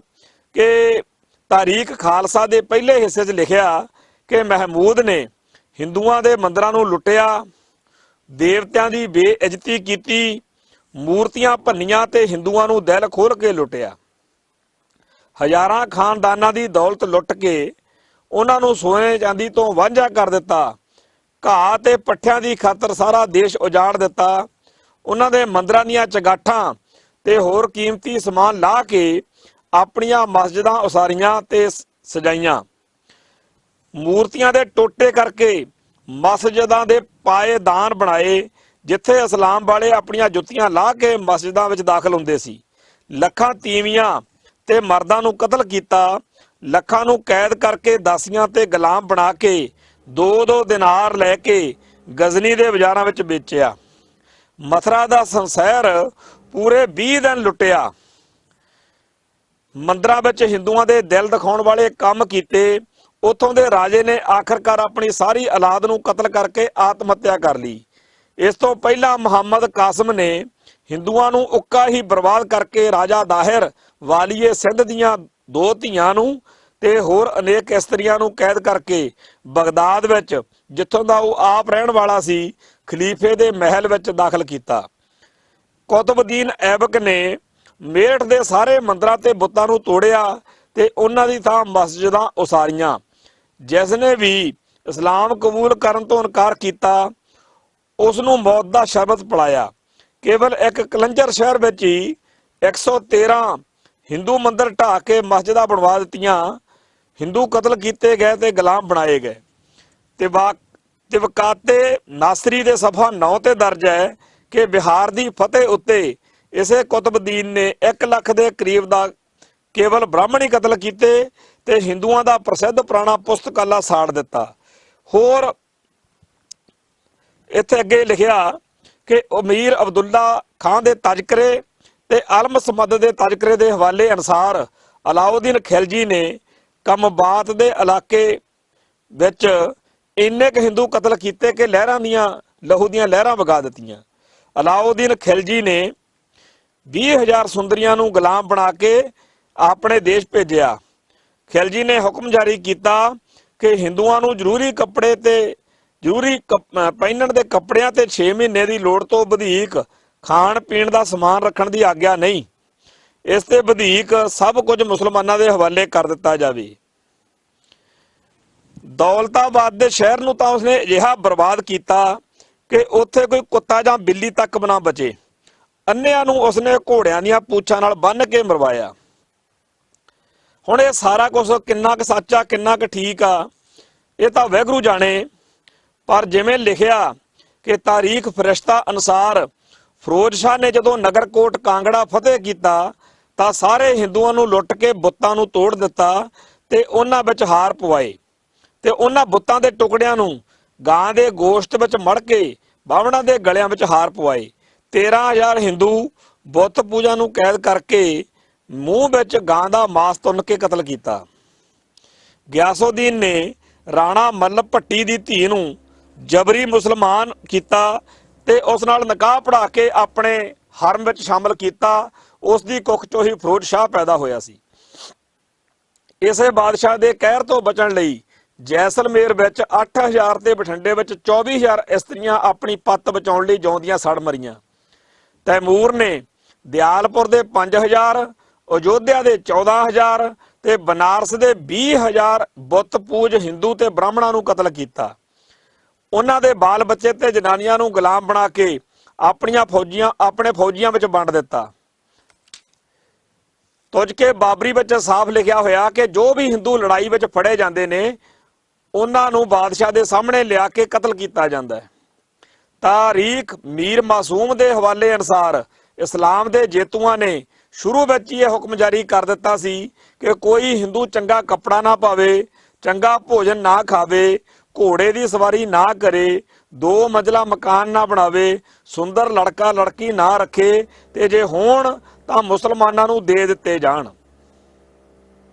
ਕਿ ਤਾਰੀਖ ਖਾਲਸਾ ਦੇ ਪਹਿਲੇ ਹਿੱਸੇ 'ਚ ਲਿਖਿਆ ਕਿ ਮਹਿਮੂਦ ਨੇ ਹਿੰਦੂਆਂ ਦੇ ਮੰਦਰਾਂ ਨੂੰ ਲੁੱਟਿਆ, ਦੇਵਤਿਆਂ ਦੀ ਬੇਇੱਜ਼ਤੀ ਕੀਤੀ, ਮੂਰਤੀਆਂ ਭੰਨੀਆਂ ਤੇ ਹਿੰਦੂਆਂ ਨੂੰ ਦਿਲ ਖੋਲ ਕੇ ਲੁੱਟਿਆ। ਹਜ਼ਾਰਾਂ ਖਾਨਦਾਨਾਂ ਦੀ ਦੌਲਤ ਲੁੱਟ ਕੇ ਉਹਨਾਂ ਨੂੰ ਸੋਨੇ ਚਾਂਦੀ ਤੋਂ ਵਾਂਝਾ ਕਰ ਦਿੱਤਾ। ਘਾਹ ਤੇ ਪੱਠਿਆਂ ਦੀ ਖਾਤਰ ਸਾਰਾ ਦੇਸ਼ ਉਜਾੜ ਦਿੱਤਾ। ਉਹਨਾਂ ਦੇ ਮੰਦਰਾਂ ਦੀਆਂ ਚਗਾਠਾਂ ਤੇ ਹੋਰ ਕੀਮਤੀ ਸਮਾਨ ਲਾਹ ਕੇ ਆਪਣੀਆਂ ਮਸਜਿਦਾਂ ਉਸਾਰੀਆਂ ਤੇ ਸਜਾਈਆਂ। ਮੂਰਤੀਆਂ ਦੇ ਟੋਟੇ ਕਰਕੇ ਮਸਜਿਦਾਂ ਦੇ ਪਾਏਦਾਨ ਬਣਾਏ, ਜਿੱਥੇ ਇਸਲਾਮ ਵਾਲੇ ਆਪਣੀਆਂ ਜੁੱਤੀਆਂ ਲਾਹ ਕੇ ਮਸਜਿਦਾਂ ਵਿੱਚ ਦਾਖਲ ਹੁੰਦੇ ਸੀ। ਲੱਖਾਂ ਤੀਵੀਆਂ ਤੇ ਮਰਦਾਂ ਨੂੰ ਕਤਲ ਕੀਤਾ। ਲੱਖਾਂ ਨੂੰ ਕੈਦ ਕਰਕੇ ਦਾਸੀਆਂ ਤੇ ਗੁਲਾਮ ਬਣਾ ਕੇ 2-2 ਦਿਨਾਰ ਲੈ ਕੇ ਗਜ਼ਨੀ ਦੇ ਬਾਜ਼ਾਰਾਂ ਵਿੱਚ ਵੇਚਿਆ। ਮਥੁਰਾ ਦਾ ਸੰਸੈਰ ਪੂਰੇ 20 ਦਿਨ ਲੁੱਟਿਆ। ਮੰਦਰਾਂ ਵਿੱਚ ਹਿੰਦੂਆਂ ਦੇ ਦਿਲ ਦਿਖਾਉਣ ਵਾਲੇ ਕੰਮ ਕੀਤੇ। ਉੱਥੋਂ ਦੇ ਰਾਜੇ ਨੇ ਆਖਰਕਾਰ ਆਪਣੀ ਸਾਰੀ ਔਲਾਦ ਨੂੰ ਕਤਲ ਕਰਕੇ ਆਤਮ ਹੱਤਿਆ ਕਰ ਲਈ। ਇਸ ਤੋਂ ਪਹਿਲਾਂ ਮੁਹੰਮਦ ਕਾਸਿਮ ਨੇ ਹਿੰਦੂਆਂ ਨੂੰ ਉੱਕਾ ਹੀ ਬਰਬਾਦ ਕਰਕੇ ਰਾਜਾ ਦਾਹਿਰ ਵਾਲੀਏ ਸਿੰਧ ਦੀਆਂ 2 ਧੀਆਂ ਨੂੰ ਤੇ ਹੋਰ ਅਨੇਕ ਇਸਤਰੀਆਂ ਨੂੰ ਕੈਦ ਕਰਕੇ ਬਗਦਾਦ ਵਿੱਚ, ਜਿੱਥੋਂ ਦਾ ਉਹ ਆਪ ਰਹਿਣ ਵਾਲਾ ਸੀ, ਖਲੀਫੇ ਦੇ ਮਹਿਲ ਵਿੱਚ ਦਾਖਲ ਕੀਤਾ। ਕੁਤਬਦੀਨ ਐਬਕ ਨੇ ਮੇਰਠ ਦੇ ਸਾਰੇ ਮੰਦਰਾਂ ਤੇ ਬੁੱਤਾਂ ਨੂੰ ਤੋੜਿਆ ਤੇ ਉਹਨਾਂ ਦੀ ਥਾਂ ਮਸਜਿਦਾਂ ਉਸਾਰੀਆਂ। ਜਿਸ ਨੇ ਵੀ ਇਸਲਾਮ ਕਬੂਲ ਕਰਨ ਤੋਂ ਇਨਕਾਰ ਕੀਤਾ ਉਸ ਨੂੰ ਮੌਤ ਦਾ ਸ਼ਰਬਤ ਪਿਲਾਇਆ। ਕੇਵਲ ਇੱਕ ਕਲੰਜਰ ਸ਼ਹਿਰ ਵਿੱਚ ਹੀ 113 ਹਿੰਦੂ ਮੰਦਰ ਢਾਹ ਕੇ ਮਸਜਿਦਾਂ ਬਣਵਾ ਦਿੱਤੀਆਂ। ਹਿੰਦੂ ਕਤਲ ਕੀਤੇ ਗਏ ਤੇ ਗੁਲਾਮ ਬਣਾਏ ਗਏ। ਤੇ ਵਕਾਤੇ ਨਾਸਰੀ ਦੇ ਸਫਾ 9 ਤੇ ਦਰਜ ਹੈ ਕਿ ਬਿਹਾਰ ਦੀ ਫਤਿਹ ਉੱਤੇ ਇਸੇ ਕੁਤਬਦੀਨ ਨੇ 1 ਲੱਖ ਦੇ ਕਰੀਬ ਦਾ ਕੇਵਲ ਬ੍ਰਾਹਮਣੀ ਕਤਲ ਕੀਤੇ ਤੇ ਹਿੰਦੂਆਂ ਦਾ ਪ੍ਰਸਿੱਧ ਪੁਰਾਣਾ ਪੁਸਤਕਾਲਾ ਸਾੜ ਦਿੱਤਾ। ਹੋਰ ਇੱਥੇ ਅੱਗੇ ਲਿਖਿਆ ਕਿ ਅਮੀਰ ਅਬਦੁੱਲਾ ਖਾਨ ਦੇ ਤਜ਼ਕਰੇ ਤੇ ਅਲਮ ਸਮਦ ਦੇ ਤਜ਼ਕਰੇ ਦੇ ਹਵਾਲੇ ਅਨੁਸਾਰ ਅਲਾਉਦੀਨ ਖਿਲਜੀ ਨੇ ਕਮਬਾਤ ਦੇ ਇਲਾਕੇ ਵਿੱਚ ਇੰਨੇ ਕੁ ਹਿੰਦੂ ਕਤਲ ਕੀਤੇ ਕਿ ਲਹੂ ਦੀਆਂ ਲਹਿਰਾਂ ਵਗਾ ਦਿੱਤੀਆਂ। ਅਲਾਉਦੀਨ ਖਿਲਜੀ ਨੇ 20,000 ਸੁੰਦਰੀਆਂ ਨੂੰ ਗੁਲਾਮ ਬਣਾ ਕੇ ਆਪਣੇ ਦੇਸ਼ ਭੇਜਿਆ। ਖਿਲਜੀ ਨੇ ਹੁਕਮ ਜਾਰੀ ਕੀਤਾ ਕਿ ਹਿੰਦੂਆਂ ਨੂੰ ਜ਼ਰੂਰੀ ਪਹਿਨਣ ਦੇ ਕੱਪੜਿਆਂ ਤੇ 6 ਮਹੀਨੇ ਦੀ ਲੋੜ ਤੋਂ ਵਧੇਕ ਖਾਣ ਪੀਣ ਦਾ ਸਮਾਨ ਰੱਖਣ ਦੀ ਆਗਿਆ ਨਹੀਂ। ਇਸ ਤੇ ਵਧੇਕ ਸਭ ਕੁਝ ਮੁਸਲਮਾਨਾਂ ਦੇ ਹਵਾਲੇ ਕਰ ਦਿੱਤਾ ਜਾਵੇ। ਦੌਲਤਾਬਾਦ ਦੇ ਸ਼ਹਿਰ ਨੂੰ ਤਾਂ ਉਸਨੇ ਅਜਿਹਾ ਬਰਬਾਦ ਕੀਤਾ ਕਿ ਉੱਥੇ ਕੋਈ ਕੁੱਤਾ ਜਾਂ ਬਿੱਲੀ ਤੱਕ ਨਾ ਬਚੇ। ਅੰਨਿਆਂ ਨੂੰ ਉਸਨੇ ਘੋੜਿਆਂ ਦੀਆਂ ਪੂਛਾਂ ਨਾਲ ਬੰਨ੍ਹ ਕੇ ਮਰਵਾਇਆ। ਹੁਣ ਇਹ ਸਾਰਾ ਕੁਝ ਕਿੰਨਾ ਕੁ ਸੱਚ ਆ, ਕਿੰਨਾ ਕੁ ਠੀਕ ਆ, ਇਹ ਤਾਂ ਵਾਹਿਗੁਰੂ ਜਾਣੇ। ਪਰ ਜਿਵੇਂ ਲਿਖਿਆ ਕਿ ਤਾਰੀਖ ਫਰਿਸ਼ਤਾ ਅਨੁਸਾਰ ਫਿਰੋਜ਼ ਸ਼ਾਹ ਨੇ ਜਦੋਂ ਨਗਰਕੋਟ ਕਾਂਗੜਾ ਫਤਿਹ ਕੀਤਾ ਤਾਂ ਸਾਰੇ ਹਿੰਦੂਆਂ ਨੂੰ ਲੁੱਟ ਕੇ ਬੁੱਤਾਂ ਨੂੰ ਤੋੜ ਦਿੱਤਾ ਤੇ ਉਹਨਾਂ ਵਿੱਚ ਹਾਰ ਪਵਾਏ ਤੇ ਉਹਨਾਂ ਬੁੱਤਾਂ ਦੇ ਟੁਕੜਿਆਂ ਨੂੰ ਗਾਂ ਦੇ ਗੋਸ਼ਤ ਵਿੱਚ ਮੜ ਕੇ ਬਾਹਮਣਾਂ ਦੇ ਗਲਿਆਂ ਵਿੱਚ ਹਾਰ ਪਵਾਏ। 13,000 ਹਿੰਦੂ ਬੁੱਤ ਪੂਜਾ ਨੂੰ ਕੈਦ ਕਰਕੇ ਮੂੰਹ ਵਿੱਚ ਗਾਂ ਦਾ ਮਾਸ ਤੁੰਨ ਕੇ ਕਤਲ ਕੀਤਾ। ਗਿਆਸੁਦੀਨ ਨੇ ਰਾਣਾ ਮੱਲਭ ਭੱਟੀ ਦੀ ਧੀ ਨੂੰ ਜਬਰੀ ਮੁਸਲਮਾਨ ਕੀਤਾ ਤੇ ਉਸ ਨਾਲ ਨਿਕਾਹ ਪੜਾ ਕੇ ਆਪਣੇ ਹਰਮ ਵਿੱਚ ਸ਼ਾਮਲ ਕੀਤਾ। ਉਸ ਦੀ ਕੁੱਖ ਚੋਂ ਹੀ ਫਿਰੋਜ਼ ਸ਼ਾਹ ਪੈਦਾ ਹੋਇਆ ਸੀ। ਇਸੇ ਬਾਦਸ਼ਾਹ ਦੇ ਕਹਿਰ ਤੋਂ ਬਚਣ ਲਈ ਜੈਸਲਮੇਰ ਵਿੱਚ 8,000 ਤੇ ਬਠਿੰਡੇ ਵਿੱਚ 24,000 ਇਸਤਰੀਆਂ ਆਪਣੀ ਪੱਤ ਬਚਾਉਣ ਲਈ ਜਿਉਂਦੀਆਂ ਸੜ ਮਰੀਆਂ। ਤੈਮੂਰ ਨੇ ਦਿਆਲਪੁਰ ਦੇ 5,000, ਅਯੋਧਿਆ ਦੇ 14,000 ਤੇ ਬਨਾਰਸ ਦੇ 20,000 ਬੁੱਤ ਪੂਜ ਹਿੰਦੂ ਤੇ ਬ੍ਰਾਹਮਣਾਂ ਨੂੰ ਕਤਲ ਕੀਤਾ। ਉਹਨਾਂ ਦੇ ਬਾਲ ਬੱਚੇ ਤੇ ਜਨਾਨੀਆਂ ਨੂੰ ਗੁਲਾਮ ਬਣਾ ਕੇ ਆਪਣੇ ਫੌਜੀਆਂ ਵਿੱਚ ਵੰਡ ਦਿੱਤਾ। ਤੁਜਕੇ ਬਾਬਰੀ ਵਿੱਚ ਸਾਫ਼ ਲਿਖਿਆ ਹੋਇਆ ਕਿ ਜੋ ਵੀ ਹਿੰਦੂ ਲੜਾਈ ਵਿੱਚ ਫੜੇ ਜਾਂਦੇ ਨੇ ਉਹਨਾਂ ਨੂੰ ਬਾਦਸ਼ਾਹ ਦੇ ਸਾਹਮਣੇ ਲਿਆ ਕੇ ਕਤਲ ਕੀਤਾ ਜਾਂਦਾ ਹੈ। ਤਾਰੀਖ ਮੀਰ ਮਾਸੂਮ ਦੇ ਹਵਾਲੇ ਅਨੁਸਾਰ ਇਸਲਾਮ ਦੇ ਜੇਤੂਆਂ ਨੇ ਸ਼ੁਰੂ ਵਿੱਚ ਹੀ ਇਹ ਹੁਕਮ ਜਾਰੀ ਕਰ ਦਿੱਤਾ ਸੀ ਕਿ ਕੋਈ ਹਿੰਦੂ ਚੰਗਾ ਕੱਪੜਾ ਨਾ ਪਾਵੇ, ਚੰਗਾ ਭੋਜਨ ਨਾ ਖਾਵੇ, ਘੋੜੇ ਦੀ ਸਵਾਰੀ ਨਾ ਕਰੇ, 2 ਮੰਜ਼ਲਾ ਮਕਾਨ ਨਾ ਬਣਾਵੇ, ਸੁੰਦਰ ਲੜਕਾ ਲੜਕੀ ਨਾ ਰੱਖੇ ਤੇ ਜੇ ਹੋਣ ਤਾਂ ਮੁਸਲਮਾਨਾਂ ਨੂੰ ਦੇ ਦਿੱਤੇ ਜਾਣ।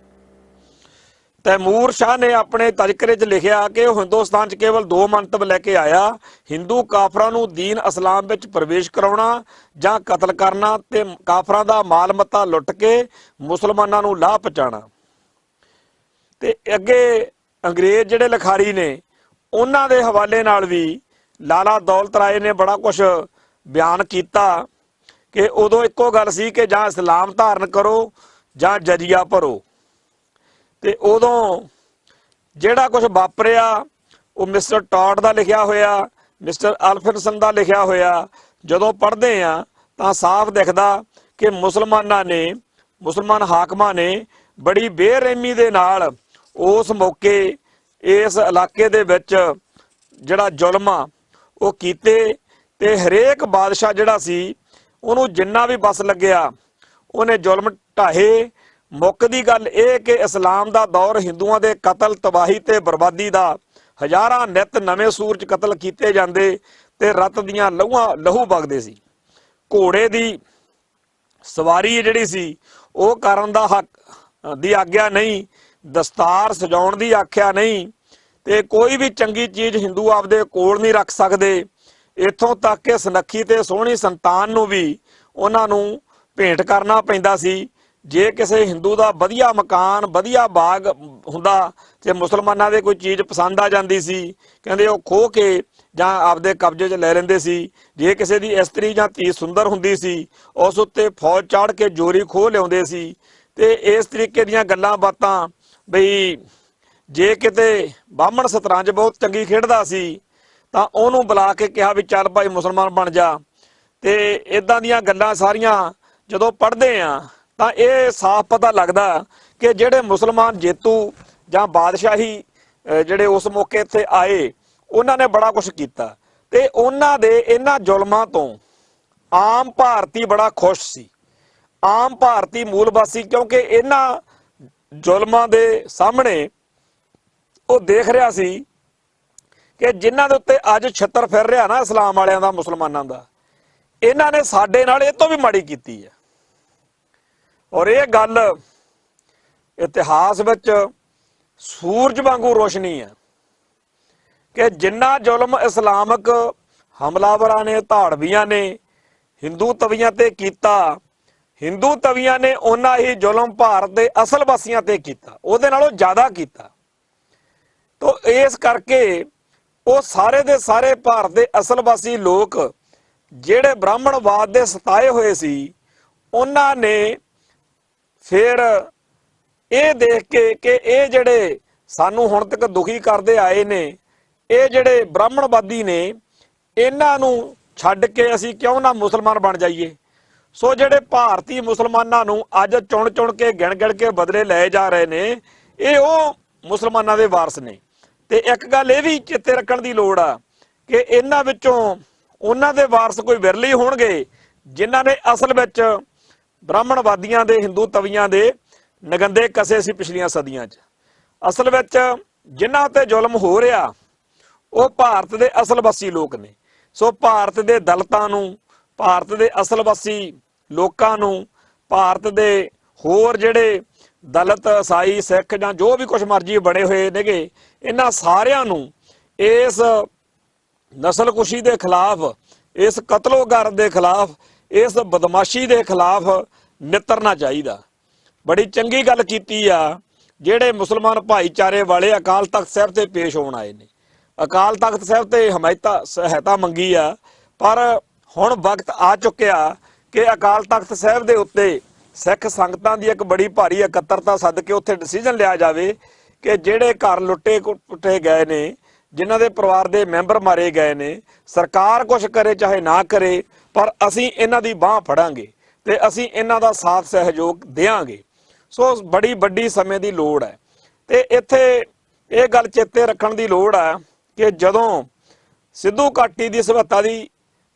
ਤੈਮੂਰ ਸ਼ਾਹ ਨੇ ਆਪਣੇ ਤਜ਼ਕਰੇ 'ਚ ਲਿਖਿਆ ਕਿ ਉਹ ਹਿੰਦੁਸਤਾਨ 'ਚ ਕੇਵਲ 2 ਮੰਤਵ ਲੈ ਕੇ ਆਇਆ, ਹਿੰਦੂ ਕਾਫਰਾਂ ਨੂੰ ਦੀਨ ਇਸਲਾਮ ਵਿੱਚ ਪ੍ਰਵੇਸ਼ ਕਰਾਉਣਾ ਜਾਂ ਕਤਲ ਕਰਨਾ ਤੇ ਕਾਫਰਾਂ ਦਾ ਮਾਲ ਮੱਤਾ ਲੁੱਟ ਕੇ ਮੁਸਲਮਾਨਾਂ ਨੂੰ ਲਾਹ ਪਹੁੰਚਾਉਣਾ। ਤੇ ਅੱਗੇ ਅੰਗਰੇਜ਼ ਜਿਹੜੇ ਲਿਖਾਰੀ ਨੇ ਉਹਨਾਂ ਦੇ ਹਵਾਲੇ ਨਾਲ ਵੀ ਲਾਲਾ ਦੌਲਤ ਰਾਏ ਨੇ ਬੜਾ ਕੁਝ ਬਿਆਨ ਕੀਤਾ ਕਿ ਉਦੋਂ ਇੱਕੋ ਗੱਲ ਸੀ ਕਿ ਜਾਂ ਇਸਲਾਮ ਧਾਰਨ ਕਰੋ ਜਾਂ ਜਜ਼ੀਆ ਭਰੋ। ਤੇ ਉਦੋਂ ਜਿਹੜਾ ਕੁਝ ਵਾਪਰਿਆ ਉਹ ਮਿਸਟਰ ਟੌਡ ਦਾ ਲਿਖਿਆ ਹੋਇਆ, ਮਿਸਟਰ ਅਲਫਿਨਸਨ ਦਾ ਲਿਖਿਆ ਹੋਇਆ ਜਦੋਂ ਪੜ੍ਹਦੇ ਆ ਤਾਂ ਸਾਫ਼ ਦਿਖਦਾ ਕਿ ਮੁਸਲਮਾਨ ਹਾਕਮਾਂ ਨੇ ਬੜੀ ਬੇਰਹਿਮੀ ਦੇ ਨਾਲ ਉਸ ਮੌਕੇ ਇਸ ਇਲਾਕੇ ਦੇ ਵਿੱਚ ਜਿਹੜਾ ਜ਼ੁਲਮ ਆ ਉਹ ਕੀਤੇ ਤੇ ਹਰੇਕ ਬਾਦਸ਼ਾਹ ਜਿਹੜਾ ਸੀ ਉਹਨੂੰ ਜਿੰਨਾ ਵੀ ਬਸ ਲੱਗਿਆ ਉਹਨੇ ਜ਼ੁਲਮ ਢਾਹੇ। ਮੁੱਖ ਦੀ ਗੱਲ ਇਹ ਕਿ ਇਸਲਾਮ ਦਾ ਦੌਰ ਹਿੰਦੂਆਂ ਦੇ ਕਤਲ, ਤਬਾਹੀ ਤੇ ਬਰਬਾਦੀ ਦਾ, ਹਜ਼ਾਰਾਂ ਨਿੱਤ ਨਵੇਂ ਸੂਰਜ ਕਤਲ ਕੀਤੇ ਜਾਂਦੇ ਤੇ ਰਤ ਦੀਆਂ ਲਹੂ ਵਗਦੇ ਸੀ। ਘੋੜੇ ਦੀ ਸਵਾਰੀ ਜਿਹੜੀ ਸੀ ਉਹ ਕਰਨ ਦਾ ਹੱਕ ਦੀ ਆਗਿਆ ਨਹੀਂ, ਦਸਤਾਰ ਸਜਾਉਣ ਦੀ ਆਖਿਆ ਨਹੀਂ, ਤੇ ਕੋਈ ਵੀ ਚੰਗੀ ਚੀਜ਼ ਹਿੰਦੂ ਆਪਦੇ ਕੋਲ ਨਹੀਂ ਰੱਖ ਸਕਦੇ। ਇੱਥੋਂ ਤੱਕ ਕਿ ਸੁਨੱਖੀ ਤੇ ਸੋਹਣੀ ਸੰਤਾਨ ਨੂੰ ਵੀ ਉਹਨਾਂ ਨੂੰ ਭੇਂਟ ਕਰਨਾ ਪੈਂਦਾ ਸੀ। ਜੇ ਕਿਸੇ ਹਿੰਦੂ ਦਾ ਵਧੀਆ ਮਕਾਨ, ਵਧੀਆ ਬਾਗ ਹੁੰਦਾ ਤੇ ਮੁਸਲਮਾਨਾਂ ਦੇ ਕੋਈ ਚੀਜ਼ ਪਸੰਦ ਆ ਜਾਂਦੀ ਸੀ, ਕਹਿੰਦੇ ਉਹ ਖੋਹ ਕੇ ਜਾਂ ਆਪਦੇ ਕਬਜ਼ੇ 'ਚ ਲੈ ਲੈਂਦੇ ਸੀ। ਜੇ ਕਿਸੇ ਦੀ ਇਸਤਰੀ ਜਾਂ ਧੀ ਸੁੰਦਰ ਹੁੰਦੀ ਸੀ, ਉਸ ਉੱਤੇ ਫੌਜ ਚਾੜ ਕੇ ਜੋਰੀ ਖੋਹ ਲਿਆਉਂਦੇ ਸੀ। ਤੇ ਇਸ ਤਰੀਕੇ ਦੀਆਂ ਗੱਲਾਂ ਬਾਤਾਂ, ਬਈ ਜੇ ਕਿਤੇ ਬਾਹਮਣ ਸ਼ਤਰੰਜ ਬਹੁਤ ਚੰਗੀ ਖੇਡਦਾ ਸੀ ਤਾਂ ਉਹਨੂੰ ਬੁਲਾ ਕੇ ਕਿਹਾ ਵੀ ਚੱਲ ਭਾਈ ਮੁਸਲਮਾਨ ਬਣ ਜਾ। ਤੇ ਇਦਾਂ ਦੀਆਂ ਗੱਲਾਂ ਸਾਰੀਆਂ ਜਦੋਂ ਪੜ੍ਹਦੇ ਆ ਤਾਂ ਇਹ ਸਾਫ਼ ਪਤਾ ਲੱਗਦਾ ਕਿ ਜਿਹੜੇ ਮੁਸਲਮਾਨ ਜੇਤੂ ਜਾਂ ਬਾਦਸ਼ਾਹੀ ਜਿਹੜੇ ਉਸ ਮੌਕੇ ਇੱਥੇ ਆਏ, ਉਹਨਾਂ ਨੇ ਬੜਾ ਕੁਝ ਕੀਤਾ। ਤੇ ਉਹਨਾਂ ਦੇ ਇਹਨਾਂ ਜ਼ੁਲਮਾਂ ਤੋਂ ਆਮ ਭਾਰਤੀ ਬੜਾ ਖੁਸ਼ ਸੀ, ਆਮ ਭਾਰਤੀ ਮੂਲ ਵਾਸੀ, ਕਿਉਂਕਿ ਇਹਨਾਂ ਜ਼ੁਲਮਾਂ ਦੇ ਸਾਹਮਣੇ ਉਹ ਦੇਖ ਰਿਹਾ ਸੀ ਕਿ ਜਿਨ੍ਹਾਂ ਦੇ ਉੱਤੇ ਅੱਜ ਛਿੱਤਰ ਫਿਰ ਰਿਹਾ ਨਾ ਇਸਲਾਮ ਵਾਲਿਆਂ ਦਾ, ਮੁਸਲਮਾਨਾਂ ਦਾ, ਇਹਨਾਂ ਨੇ ਸਾਡੇ ਨਾਲ ਇਹ ਤੋਂ ਵੀ ਮਾੜੀ ਕੀਤੀ ਹੈ। ਔਰ ਇਹ ਗੱਲ ਇਤਿਹਾਸ ਵਿੱਚ ਸੂਰਜ ਵਾਂਗੂ ਰੋਸ਼ਨੀ ਹੈ ਕਿ ਜਿੰਨਾ ਜ਼ੁਲਮ ਇਸਲਾਮਕ ਹਮਲਾਵਰਾਂ ਨੇ, ਧਾੜਵੀਆਂ ਨੇ ਹਿੰਦੂ ਤਵੀਆਂ ਤੇ ਕੀਤਾ, ਹਿੰਦੂ ਤਵੀਆਂ ਨੇ ਉਹਨਾਂ ਹੀ ਜ਼ੁਲਮ ਭਾਰਤ ਦੇ ਅਸਲ ਵਾਸੀਆਂ ਤੇ ਕੀਤਾ, ਉਹਦੇ ਨਾਲੋਂ ਜ਼ਿਆਦਾ ਕੀਤਾ। ਤੋ ਇਸ ਕਰਕੇ ਉਹ ਸਾਰੇ ਦੇ ਸਾਰੇ ਭਾਰਤ ਦੇ ਅਸਲ ਵਾਸੀ ਲੋਕ ਜਿਹੜੇ ਬ੍ਰਾਹਮਣਵਾਦ ਦੇ ਸਤਾਏ ਹੋਏ ਸੀ, ਉਹਨਾਂ ਨੇ ਫਿਰ ਇਹ ਦੇਖ ਕੇ ਕਿ ਇਹ ਜਿਹੜੇ ਸਾਨੂੰ ਹੁਣ ਤੱਕ ਦੁਖੀ ਕਰਦੇ ਆਏ ਨੇ, ਇਹ ਜਿਹੜੇ ਬ੍ਰਾਹਮਣਵਾਦੀ ਨੇ, ਇਹਨਾਂ ਨੂੰ ਛੱਡ ਕੇ ਅਸੀਂ ਕਿਉਂ ਨਾ ਮੁਸਲਮਾਨ ਬਣ ਜਾਈਏ। ਸੋ ਜਿਹੜੇ ਭਾਰਤੀ ਮੁਸਲਮਾਨਾਂ ਨੂੰ ਅੱਜ ਚੁਣ ਚੁਣ ਕੇ ਗਿਣ ਗਿਣ ਕੇ ਬਦਲੇ ਲਏ ਜਾ ਰਹੇ ਨੇ, ਇਹ ਉਹ ਮੁਸਲਮਾਨਾਂ ਦੇ ਵਾਰਸ ਨੇ। ਤੇ ਇੱਕ ਗੱਲ ਇਹ ਵੀ ਚੇਤੇ ਰੱਖਣ ਦੀ ਲੋੜ ਆ ਕਿ ਇਹਨਾਂ ਵਿੱਚੋਂ ਉਹਨਾਂ ਦੇ ਵਾਰਸ ਕੋਈ ਵਿਰਲੇ ਹੋਣਗੇ ਜਿਨ੍ਹਾਂ ਨੇ ਅਸਲ ਵਿੱਚ ਬ੍ਰਾਹਮਣਵਾਦੀਆਂ ਦੇ, ਹਿੰਦੂ ਤਵੀਆਂ ਦੇ ਨਗੰਦੇ ਕਸੇ ਸੀ ਪਿਛਲੀਆਂ ਸਦੀਆਂ 'ਚ। ਅਸਲ ਵਿੱਚ ਜਿਨ੍ਹਾਂ ਤੇ ਜ਼ੁਲਮ ਹੋ ਰਿਹਾ ਉਹ ਭਾਰਤ ਦੇ ਅਸਲ ਵਾਸੀ ਲੋਕ ਨੇ। ਸੋ ਭਾਰਤ ਦੇ ਦਲਿਤਾਂ ਨੂੰ, ਭਾਰਤ ਦੇ ਅਸਲ ਵਾਸੀ ਲੋਕਾਂ ਨੂੰ, ਭਾਰਤ ਦੇ ਹੋਰ ਜਿਹੜੇ ਦਲਿਤ, ਈਸਾਈ, ਸਿੱਖ ਜਾਂ ਜੋ ਵੀ ਕੁਛ ਮਰਜ਼ੀ ਬਣੇ ਹੋਏ ਨੇਗੇ, ਇਹਨਾਂ ਸਾਰਿਆਂ ਨੂੰ ਇਸ ਨਸਲਕੁਸ਼ੀ ਦੇ ਖਿਲਾਫ, ਇਸ ਕਤਲੋਗਾਰਤ ਦੇ ਖਿਲਾਫ, ਇਸ ਬਦਮਾਸ਼ੀ ਦੇ ਖਿਲਾਫ ਨਿੱਤਰਨਾ ਚਾਹੀਦਾ। ਬੜੀ ਚੰਗੀ ਗੱਲ ਕੀਤੀ ਆ ਜਿਹੜੇ ਮੁਸਲਮਾਨ ਭਾਈਚਾਰੇ ਵਾਲੇ ਅਕਾਲ ਤਖਤ ਸਾਹਿਬ ਤੇ ਪੇਸ਼ ਹੋਣ ਆਏ ਨੇ, ਅਕਾਲ ਤਖਤ ਸਾਹਿਬ ਤੇ ਸਹਾਇਤਾ ਮੰਗੀ ਆ। ਪਰ ਹੁਣ ਵਕਤ ਆ ਚੁੱਕਿਆ ਕਿ ਅਕਾਲ ਤਖਤ ਸਾਹਿਬ ਦੇ ਉੱਤੇ ਸਿੱਖ ਸੰਗਤਾਂ ਦੀ ਇੱਕ ਬੜੀ ਭਾਰੀ ਇਕੱਤਰਤਾ ਸੱਦ ਕੇ ਉੱਥੇ ਡਿਸੀਜਨ ਲਿਆ ਜਾਵੇ ਕਿ ਜਿਹੜੇ ਘਰ ਲੁੱਟੇ ਪੁੱਟੇ ਗਏ ਨੇ, ਜਿਨ੍ਹਾਂ ਦੇ ਪਰਿਵਾਰ ਦੇ ਮੈਂਬਰ ਮਾਰੇ ਗਏ ਨੇ, ਸਰਕਾਰ ਕੁਛ ਕਰੇ ਚਾਹੇ ਨਾ ਕਰੇ, ਪਰ ਅਸੀਂ ਇਹਨਾਂ ਦੀ ਬਾਹ ਫੜਾਂਗੇ ਤੇ ਅਸੀਂ ਇਹਨਾਂ ਦਾ ਸਾਥ ਸਹਿਯੋਗ ਦੇਵਾਂਗੇ। ਸੋ ਬੜੀ ਵੱਡੀ ਸਮੇਂ ਦੀ ਲੋੜ ਹੈ। ਤੇ ਇੱਥੇ ਇਹ ਗੱਲ ਚੇਤੇ ਰੱਖਣ ਦੀ ਲੋੜ ਆ ਕਿ ਜਦੋਂ ਸਿੱਧੂ ਘਾਟੀ ਦੀ ਸਭਿਅਤਾ ਦੀ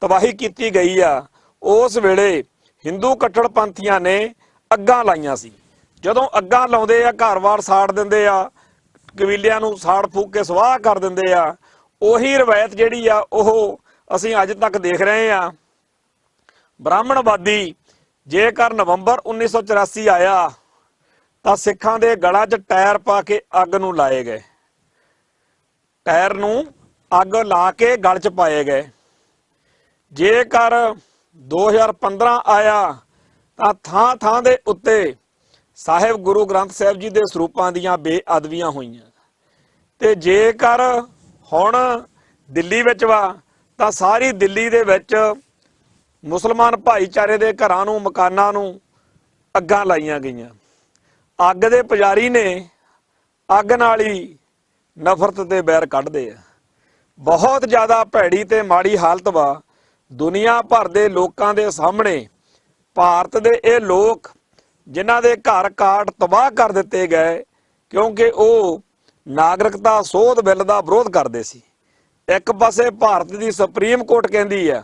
ਤਬਾਹੀ ਕੀਤੀ ਗਈ ਆ, ਉਸ ਵੇਲੇ ਹਿੰਦੂ ਕੱਟੜਪੰਥੀਆਂ ਨੇ ਅੱਗਾਂ ਲਾਈਆਂ ਸੀ। ਜਦੋਂ ਅੱਗਾਂ ਲਾਉਂਦੇ ਆ, ਘਰ-ਬਾਰ ਸਾੜ ਦਿੰਦੇ ਆ, ਕਬੀਲਿਆਂ ਨੂੰ ਸਾੜ ਫੂਕ ਕੇ ਸਵਾਹ ਕਰ ਦਿੰਦੇ ਆ। ਉਹੀ ਰਵਾਇਤ ਜਿਹੜੀ ਆ ਉਹ ਅਸੀਂ ਅੱਜ ਤੱਕ ਦੇਖ ਰਹੇ ਆ। ਬ੍ਰਾਹਮਣਵਾਦੀ ਜੇਕਰ ਨਵੰਬਰ 1984 ਆਇਆ ਤਾਂ ਸਿੱਖਾਂ ਦੇ ਗਲਾਂ 'ਚ ਟਾਇਰ ਪਾ ਕੇ ਅੱਗ ਨੂੰ ਲਾਏ ਗਏ, ਟਾਇਰ ਨੂੰ ਅੱਗ ਲਾ ਕੇ ਗਲ 'ਚ ਪਾਏ ਗਏ। ਜੇਕਰ 2015 ਆਇਆ ਤਾਂ ਥਾਂ ਥਾਂ ਦੇ ਉੱਤੇ ਸਾਹਿਬ ਗੁਰੂ ਗ੍ਰੰਥ ਸਾਹਿਬ ਜੀ ਦੇ ਸਰੂਪਾਂ ਦੀਆਂ ਬੇਅਦਬੀਆਂ ਹੋਈਆਂ। ਤੇ ਜੇਕਰ ਹੁਣ ਦਿੱਲੀ ਵਿੱਚ ਵਾ ਤਾਂ ਸਾਰੀ ਦਿੱਲੀ ਦੇ ਵਿੱਚ ਮੁਸਲਮਾਨ ਭਾਈਚਾਰੇ ਦੇ ਘਰਾਂ ਨੂੰ, ਮਕਾਨਾਂ ਨੂੰ ਅੱਗਾਂ ਲਾਈਆਂ ਗਈਆਂ। ਅੱਗ ਦੇ ਪੁਜਾਰੀ ਨੇ ਅੱਗ ਨਾਲ ਹੀ ਨਫ਼ਰਤ ਤੇ ਬੈਰ ਕੱਢਦੇ ਆ। ਬਹੁਤ ਜ਼ਿਆਦਾ ਭੈੜੀ ਤੇ ਮਾੜੀ ਹਾਲਤ ਵਾ ਦੁਨੀਆ ਭਰ ਦੇ ਲੋਕਾਂ ਦੇ ਸਾਹਮਣੇ। ਭਾਰਤ ਦੇ ਇਹ ਲੋਕ ਜਿਨ੍ਹਾਂ ਦੇ ਘਰ ਕਾਟ ਤਬਾਹ ਕਰ ਦਿੱਤੇ ਗਏ ਕਿਉਂਕਿ ਉਹ ਨਾਗਰਿਕਤਾ ਸੋਧ ਬਿੱਲ ਦਾ ਵਿਰੋਧ ਕਰਦੇ ਸੀ। ਇੱਕ ਪਾਸੇ ਭਾਰਤ ਦੀ ਸੁਪਰੀਮ ਕੋਰਟ ਕਹਿੰਦੀ ਆ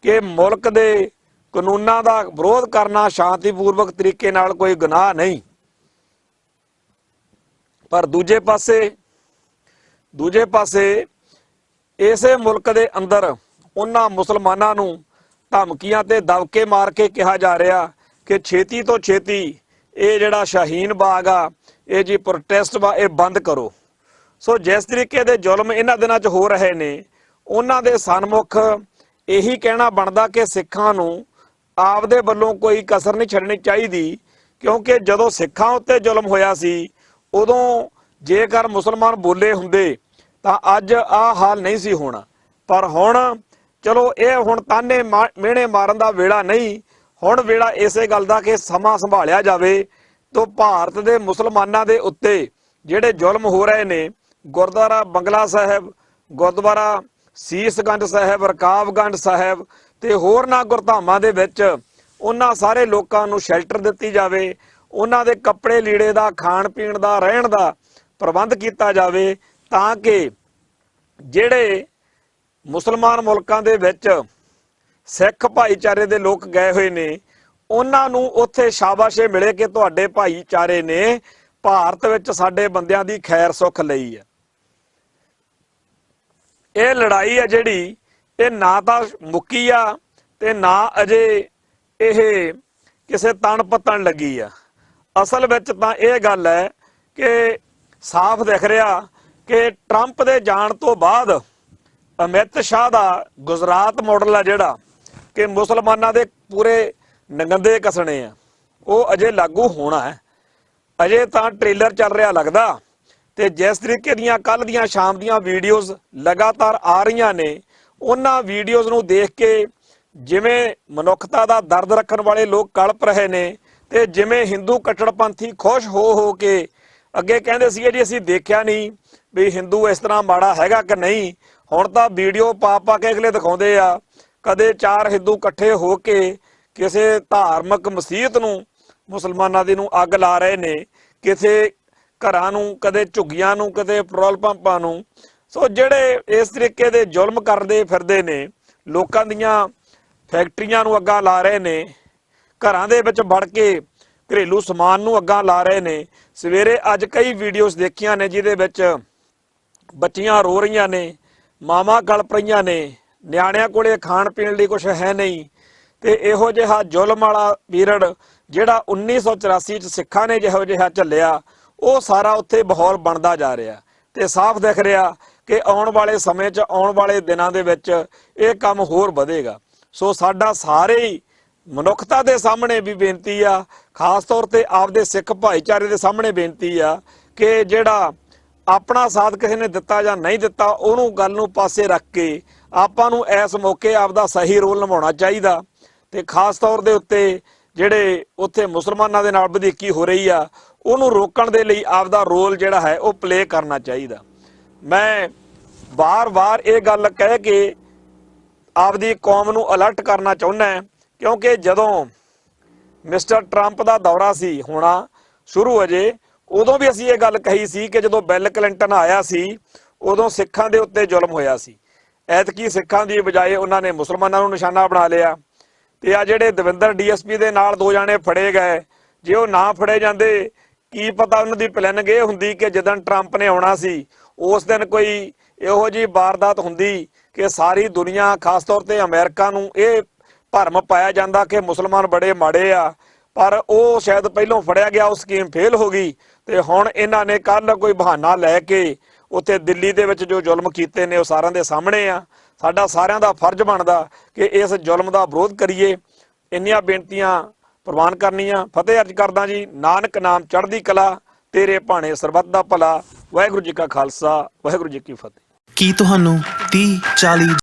ਕਿ ਮੁਲਕ ਦੇ ਕਾਨੂੰਨਾਂ ਦਾ ਵਿਰੋਧ ਕਰਨਾ ਸ਼ਾਂਤੀਪੂਰਵਕ ਤਰੀਕੇ ਨਾਲ ਕੋਈ ਗੁਨਾਹ ਨਹੀਂ, ਪਰ ਦੂਜੇ ਪਾਸੇ ਇਸੇ ਮੁਲਕ ਦੇ ਅੰਦਰ ਉਹਨਾਂ ਮੁਸਲਮਾਨਾਂ ਨੂੰ ਧਮਕੀਆਂ ਤੇ ਦਬਕੇ ਮਾਰ ਕੇ ਕਿਹਾ ਜਾ ਰਿਹਾ ਕਿ ਛੇਤੀ ਤੋਂ ਛੇਤੀ ਇਹ ਜਿਹੜਾ ਸ਼ਾਹੀਨ ਬਾਗ ਆ, ਇਹ ਜੀ ਪ੍ਰੋਟੈਸਟ ਵਾ, ਇਹ ਬੰਦ ਕਰੋ। ਸੋ ਜਿਸ ਤਰੀਕੇ ਦੇ ਜ਼ੁਲਮ ਇਹਨਾਂ ਦਿਨਾਂ 'ਚ ਹੋ ਰਹੇ ਨੇ, ਉਹਨਾਂ ਦੇ ਸਨਮੁਖ ਇਹੀ ਕਹਿਣਾ ਬਣਦਾ ਕਿ ਸਿੱਖਾਂ ਨੂੰ ਆਪਦੇ ਵੱਲੋਂ ਕੋਈ ਕਸਰ ਨਹੀਂ ਛੱਡਣੀ ਚਾਹੀਦੀ, ਕਿਉਂਕਿ ਜਦੋਂ ਸਿੱਖਾਂ ਉੱਤੇ ਜ਼ੁਲਮ ਹੋਇਆ ਸੀ ਉਦੋਂ ਜੇਕਰ ਮੁਸਲਮਾਨ ਬੋਲੇ ਹੁੰਦੇ ਤਾਂ ਅੱਜ ਆਹ ਹਾਲ ਨਹੀਂ ਸੀ ਹੋਣਾ। ਪਰ ਹੁਣ ਚਲੋ ਇਹ ਹੁਣ ਤਾਨੇ ਮਿਹਣੇ ਮਾਰਨ ਦਾ ਵੇਲਾ ਨਹੀਂ, ਹੁਣ ਵੇਲਾ ਇਸੇ ਗੱਲ ਦਾ ਕਿ ਸਮਾਂ ਸੰਭਾਲਿਆ ਜਾਵੇ ਤਾਂ ਭਾਰਤ ਦੇ ਮੁਸਲਮਾਨਾਂ ਦੇ ਉੱਤੇ ਜਿਹੜੇ ਜ਼ੁਲਮ ਹੋ ਰਹੇ ਨੇ, ਗੁਰਦੁਆਰਾ ਬੰਗਲਾ ਸਾਹਿਬ, ਗੁਰਦੁਆਰਾ ਸੀਸਗੰਜ ਸਾਹਿਬ, ਰਕਾਬਗੰਜ ਸਾਹਿਬ ਤੇ ਹੋਰਨਾਂ ਗੁਰਧਾਮਾਂ ਦੇ ਵਿੱਚ ਉਹਨਾਂ ਸਾਰੇ ਲੋਕਾਂ ਨੂੰ ਸ਼ੈਲਟਰ ਦਿੱਤੀ ਜਾਵੇ, ਉਹਨਾਂ ਦੇ ਕੱਪੜੇ ਲੀੜੇ ਦਾ, ਖਾਣ ਪੀਣ ਦਾ, ਰਹਿਣ ਦਾ ਪ੍ਰਬੰਧ ਕੀਤਾ ਜਾਵੇ, ਤਾਂ ਕਿ ਜਿਹੜੇ ਮੁਸਲਮਾਨ ਮੁਲਕਾਂ ਦੇ ਵਿੱਚ ਸਿੱਖ ਭਾਈਚਾਰੇ ਦੇ ਲੋਕ ਗਏ ਹੋਏ ਨੇ, ਉਹਨਾਂ ਨੂੰ ਉੱਥੇ ਸ਼ਾਬਾਸ਼ੇ ਮਿਲੇ ਕਿ ਤੁਹਾਡੇ ਭਾਈਚਾਰੇ ਨੇ ਭਾਰਤ ਵਿੱਚ ਸਾਡੇ ਬੰਦਿਆਂ ਦੀ ਖੈਰ ਸੁੱਖ ਲਈ ਹੈ। ਇਹ ਲੜਾਈ ਹੈ ਜਿਹੜੀ, ਇਹ ਨਾ ਤਾਂ ਮੁੱਕੀ ਆ ਤੇ ਨਾ ਅਜੇ ਇਹ ਕਿਸੇ ਤਣ ਪੱਤਣ ਲੱਗੀ ਆ। ਅਸਲ ਵਿੱਚ ਤਾਂ ਇਹ ਗੱਲ ਹੈ ਕਿ ਸਾਫ਼ ਦਿਖ ਰਿਹਾ ਕਿ ਟਰੰਪ ਦੇ ਜਾਣ ਤੋਂ ਬਾਅਦ ਅਮਿਤ ਸ਼ਾਹ ਦਾ ਗੁਜਰਾਤ ਮਾਡਲ ਆ ਜਿਹੜਾ ਕਿ ਮੁਸਲਮਾਨਾਂ ਦੇ ਪੂਰੇ ਨਗੰਦੇ ਕੱਸਣੇ ਆ, ਉਹ ਅਜੇ ਲਾਗੂ ਹੋਣਾ ਹੈ। ਅਜੇ ਤਾਂ ਟ੍ਰੇਲਰ ਚੱਲ ਰਿਹਾ ਲੱਗਦਾ। ਤੇ ਜਿਸ ਤਰੀਕੇ ਦੀਆਂ ਕੱਲ ਦੀਆਂ ਸ਼ਾਮ ਦੀਆਂ ਵੀਡੀਓਜ਼ ਲਗਾਤਾਰ ਆ ਰਹੀਆਂ ਨੇ, ਉਹਨਾਂ ਵੀਡੀਓਜ਼ ਨੂੰ ਦੇਖ ਕੇ ਜਿਵੇਂ ਮਨੁੱਖਤਾ ਦਾ ਦਰਦ ਰੱਖਣ ਵਾਲੇ ਲੋਕ ਕਲਪ ਰਹੇ ਨੇ, ਤੇ ਜਿਵੇਂ ਹਿੰਦੂ ਕੱਟੜਪੰਥੀ ਖੁਸ਼ ਹੋ ਕੇ ਅੱਗੇ ਕਹਿੰਦੇ ਸੀ ਜੀ ਅਸੀਂ ਦੇਖਿਆ ਨਹੀਂ ਵੀ ਹਿੰਦੂ ਇਸ ਤਰ੍ਹਾਂ ਮਾੜਾ ਹੈਗਾ ਕਿ ਨਹੀਂ, ਹੁਣ ਤਾਂ ਵੀਡੀਓ ਪਾ ਕੇ ਅਗਲੇ ਦਿਖਾਉਂਦੇ ਆ। ਕਦੇ 4 ਹਿੰਦੂ ਇਕੱਠੇ ਹੋ ਕੇ ਕਿਸੇ ਧਾਰਮਿਕ ਮਸੀਤ ਨੂੰ, ਮੁਸਲਮਾਨਾਂ ਦੀ ਨੂੰ ਅੱਗ ਲਾ ਰਹੇ ਨੇ, ਕਿਸੇ ਘਰਾਂ ਨੂੰ, ਕਦੇ ਝੁੱਗੀਆਂ ਨੂੰ, ਕਦੇ ਪੈਟਰੋਲ ਪੰਪਾਂ ਨੂੰ। ਸੋ ਜਿਹੜੇ ਇਸ ਤਰੀਕੇ ਦੇ ਜ਼ੁਲਮ ਕਰਦੇ ਫਿਰਦੇ ਨੇ, ਲੋਕਾਂ ਦੀਆਂ ਫੈਕਟਰੀਆਂ ਨੂੰ ਅੱਗਾਂ ਲਾ ਰਹੇ ਨੇ, ਘਰਾਂ ਦੇ ਵਿੱਚ ਵੜ ਕੇ ਘਰੇਲੂ ਸਮਾਨ ਨੂੰ ਅੱਗਾਂ ਲਾ ਰਹੇ ਨੇ। ਸਵੇਰੇ ਅੱਜ ਕਈ ਵੀਡੀਓਜ਼ ਦੇਖੀਆਂ ਨੇ ਜਿਹਦੇ ਵਿੱਚ ਬੱਚੀਆਂ ਰੋ ਰਹੀਆਂ ਨੇ, ਮਾਵਾਂ ਕਲਪ ਰਹੀਆਂ ਨੇ, ਨਿਆਣਿਆਂ ਕੋਲੇ ਖਾਣ ਪੀਣ ਲਈ ਕੁਝ ਹੈ ਨਹੀਂ। ਤੇ ਇਹੋ ਜਿਹਾ ਜ਼ੁਲਮ ਵਾਲਾ ਪੀਰੀਅਡ ਜਿਹੜਾ 1984 ਚ ਸਿੱਖਾਂ ਨੇ ਜਿਹੋ ਜਿਹਾ ਝੱਲਿਆ, ਉਹ ਸਾਰਾ ਉੱਥੇ ਮਾਹੌਲ ਬਣਦਾ ਜਾ ਰਿਹਾ। ਤੇ ਸਾਫ਼ ਦਿਖ ਰਿਹਾ ਕਿ ਆਉਣ ਵਾਲੇ ਸਮੇਂ 'ਚ, ਆਉਣ ਵਾਲੇ ਦਿਨਾਂ ਦੇ ਵਿੱਚ ਇਹ ਕੰਮ ਹੋਰ ਵਧੇਗਾ। ਸੋ ਸਾਡਾ ਸਾਰੇ ਹੀ ਮਨੁੱਖਤਾ ਦੇ ਸਾਹਮਣੇ ਵੀ ਬੇਨਤੀ ਆ, ਖਾਸ ਤੌਰ ਤੇ ਆਪਦੇ ਸਿੱਖ ਭਾਈਚਾਰੇ ਦੇ ਸਾਹਮਣੇ ਬੇਨਤੀ ਆ ਕਿ ਜਿਹੜਾ ਆਪਣਾ ਸਾਥ ਕਿਸੇ ਨੇ ਦਿੱਤਾ ਜਾਂ ਨਹੀਂ ਦਿੱਤਾ, ਉਹਨੂੰ ਗੱਲ ਨੂੰ ਪਾਸੇ ਰੱਖ ਕੇ ਆਪਾਂ ਨੂੰ ਇਸ ਮੌਕੇ ਆਪਦਾ ਸਹੀ ਰੋਲ ਨਿਭਾਉਣਾ ਚਾਹੀਦਾ। ਤੇ ਖਾਸ ਤੌਰ ਦੇ ਉੱਤੇ ਜਿਹੜੇ ਉੱਥੇ ਮੁਸਲਮਾਨਾਂ ਦੇ ਨਾਲ ਵਧੀਕੀ ਹੋ ਰਹੀ ਆ, ਉਹਨੂੰ ਰੋਕਣ ਦੇ ਲਈ ਆਪਦਾ ਰੋਲ ਜਿਹੜਾ ਹੈ ਉਹ ਪਲੇ ਕਰਨਾ ਚਾਹੀਦਾ। ਮੈਂ ਵਾਰ-ਵਾਰ ਇਹ ਗੱਲ ਕਹਿ ਕੇ ਆਪਦੀ ਕੌਮ ਨੂੰ ਅਲਰਟ ਕਰਨਾ ਚਾਹੁੰਦਾ, ਕਿਉਂਕਿ ਜਦੋਂ ਮਿਸਟਰ ਟਰੰਪ ਦਾ ਦੌਰਾ ਸੀ ਹੋਣਾ ਸ਼ੁਰੂ ਅਜੇ, ਉਦੋਂ ਵੀ ਅਸੀਂ ਇਹ ਗੱਲ ਕਹੀ ਸੀ ਕਿ ਜਦੋਂ ਬਿਲ ਕਲਿੰਟਨ ਆਇਆ ਸੀ ਉਦੋਂ ਸਿੱਖਾਂ ਦੇ ਉੱਤੇ ਜ਼ੁਲਮ ਹੋਇਆ ਸੀ। ਐਤਕੀ ਸਿੱਖਾਂ ਦੀ ਬਜਾਏ ਉਹਨਾਂ ਨੇ ਮੁਸਲਮਾਨਾਂ ਨੂੰ ਨਿਸ਼ਾਨਾ ਬਣਾ ਲਿਆ। ਤੇ ਆ ਜਿਹੜੇ ਦਵਿੰਦਰ DSP ਦੇ ਨਾਲ 2 ਜਾਣੇ ਫੜੇ ਗਏ, ਜੇ ਉਹ ਨਾ ਫੜੇ ਜਾਂਦੇ, ਕੀ ਪਤਾ ਉਹਨਾਂ ਦੀ ਪਲੈਨਿੰਗ ਇਹ ਹੁੰਦੀ ਕਿ ਜਦੋਂ ਟਰੰਪ ਨੇ ਆਉਣਾ ਸੀ ਉਸ ਦਿਨ ਕੋਈ ਇਹੋ ਜਿਹੀ ਵਾਰਦਾਤ ਹੁੰਦੀ ਕਿ ਸਾਰੀ ਦੁਨੀਆ, ਖਾਸ ਤੌਰ ਤੇ ਅਮਰੀਕਾ ਨੂੰ ਇਹ ਭਰਮ ਪਾਇਆ ਜਾਂਦਾ ਕਿ ਮੁਸਲਮਾਨ ਬੜੇ ਮਾੜੇ ਆ। ਪਰ ਉਹ ਸ਼ਾਇਦ ਪਹਿਲੋਂ ਫੜਿਆ ਗਿਆ, ਉਹ ਸਕੀਮ ਫੇਲ ਹੋ ਗਈ। ਤੇ ਹੁਣ ਇਹਨਾਂ ਨੇ ਕੱਲ ਕੋਈ ਬਹਾਨਾ ਲੈ ਕੇ ਉੱਥੇ ਦਿੱਲੀ ਦੇ ਵਿੱਚ ਜੋ ਜ਼ੁਲਮ ਕੀਤੇ ਨੇ ਉਹ ਸਾਰਿਆਂ ਦੇ ਸਾਹਮਣੇ ਆ। ਸਾਡਾ ਸਾਰਿਆਂ ਦਾ ਫਰਜ਼ ਬਣਦਾ ਕਿ ਇਸ ਜ਼ੁਲਮ ਦਾ ਵਿਰੋਧ ਕਰੀਏ। ਇੰਨੀਆਂ ਬੇਨਤੀਆਂ ਪ੍ਰਵਾਨ ਕਰਨੀਆਂ। ਫਤਿਹ ਅਰਜ਼ ਕਰਦਾ ਜੀ। ਨਾਨਕ ਨਾਮ ਚੜ੍ਹਦੀ ਕਲਾ, ਤੇਰੇ ਭਾਣੇ ਸਰਬੱਤ ਦਾ ਭਲਾ। ਵਾਹਿਗੁਰੂ ਜੀ ਕਾ ਖਾਲਸਾ, ਵਾਹਿਗੁਰੂ ਜੀ ਕੀ ਫਤਿਹ।
ਕੀ ਤੁਹਾਨੂੰ 30, 40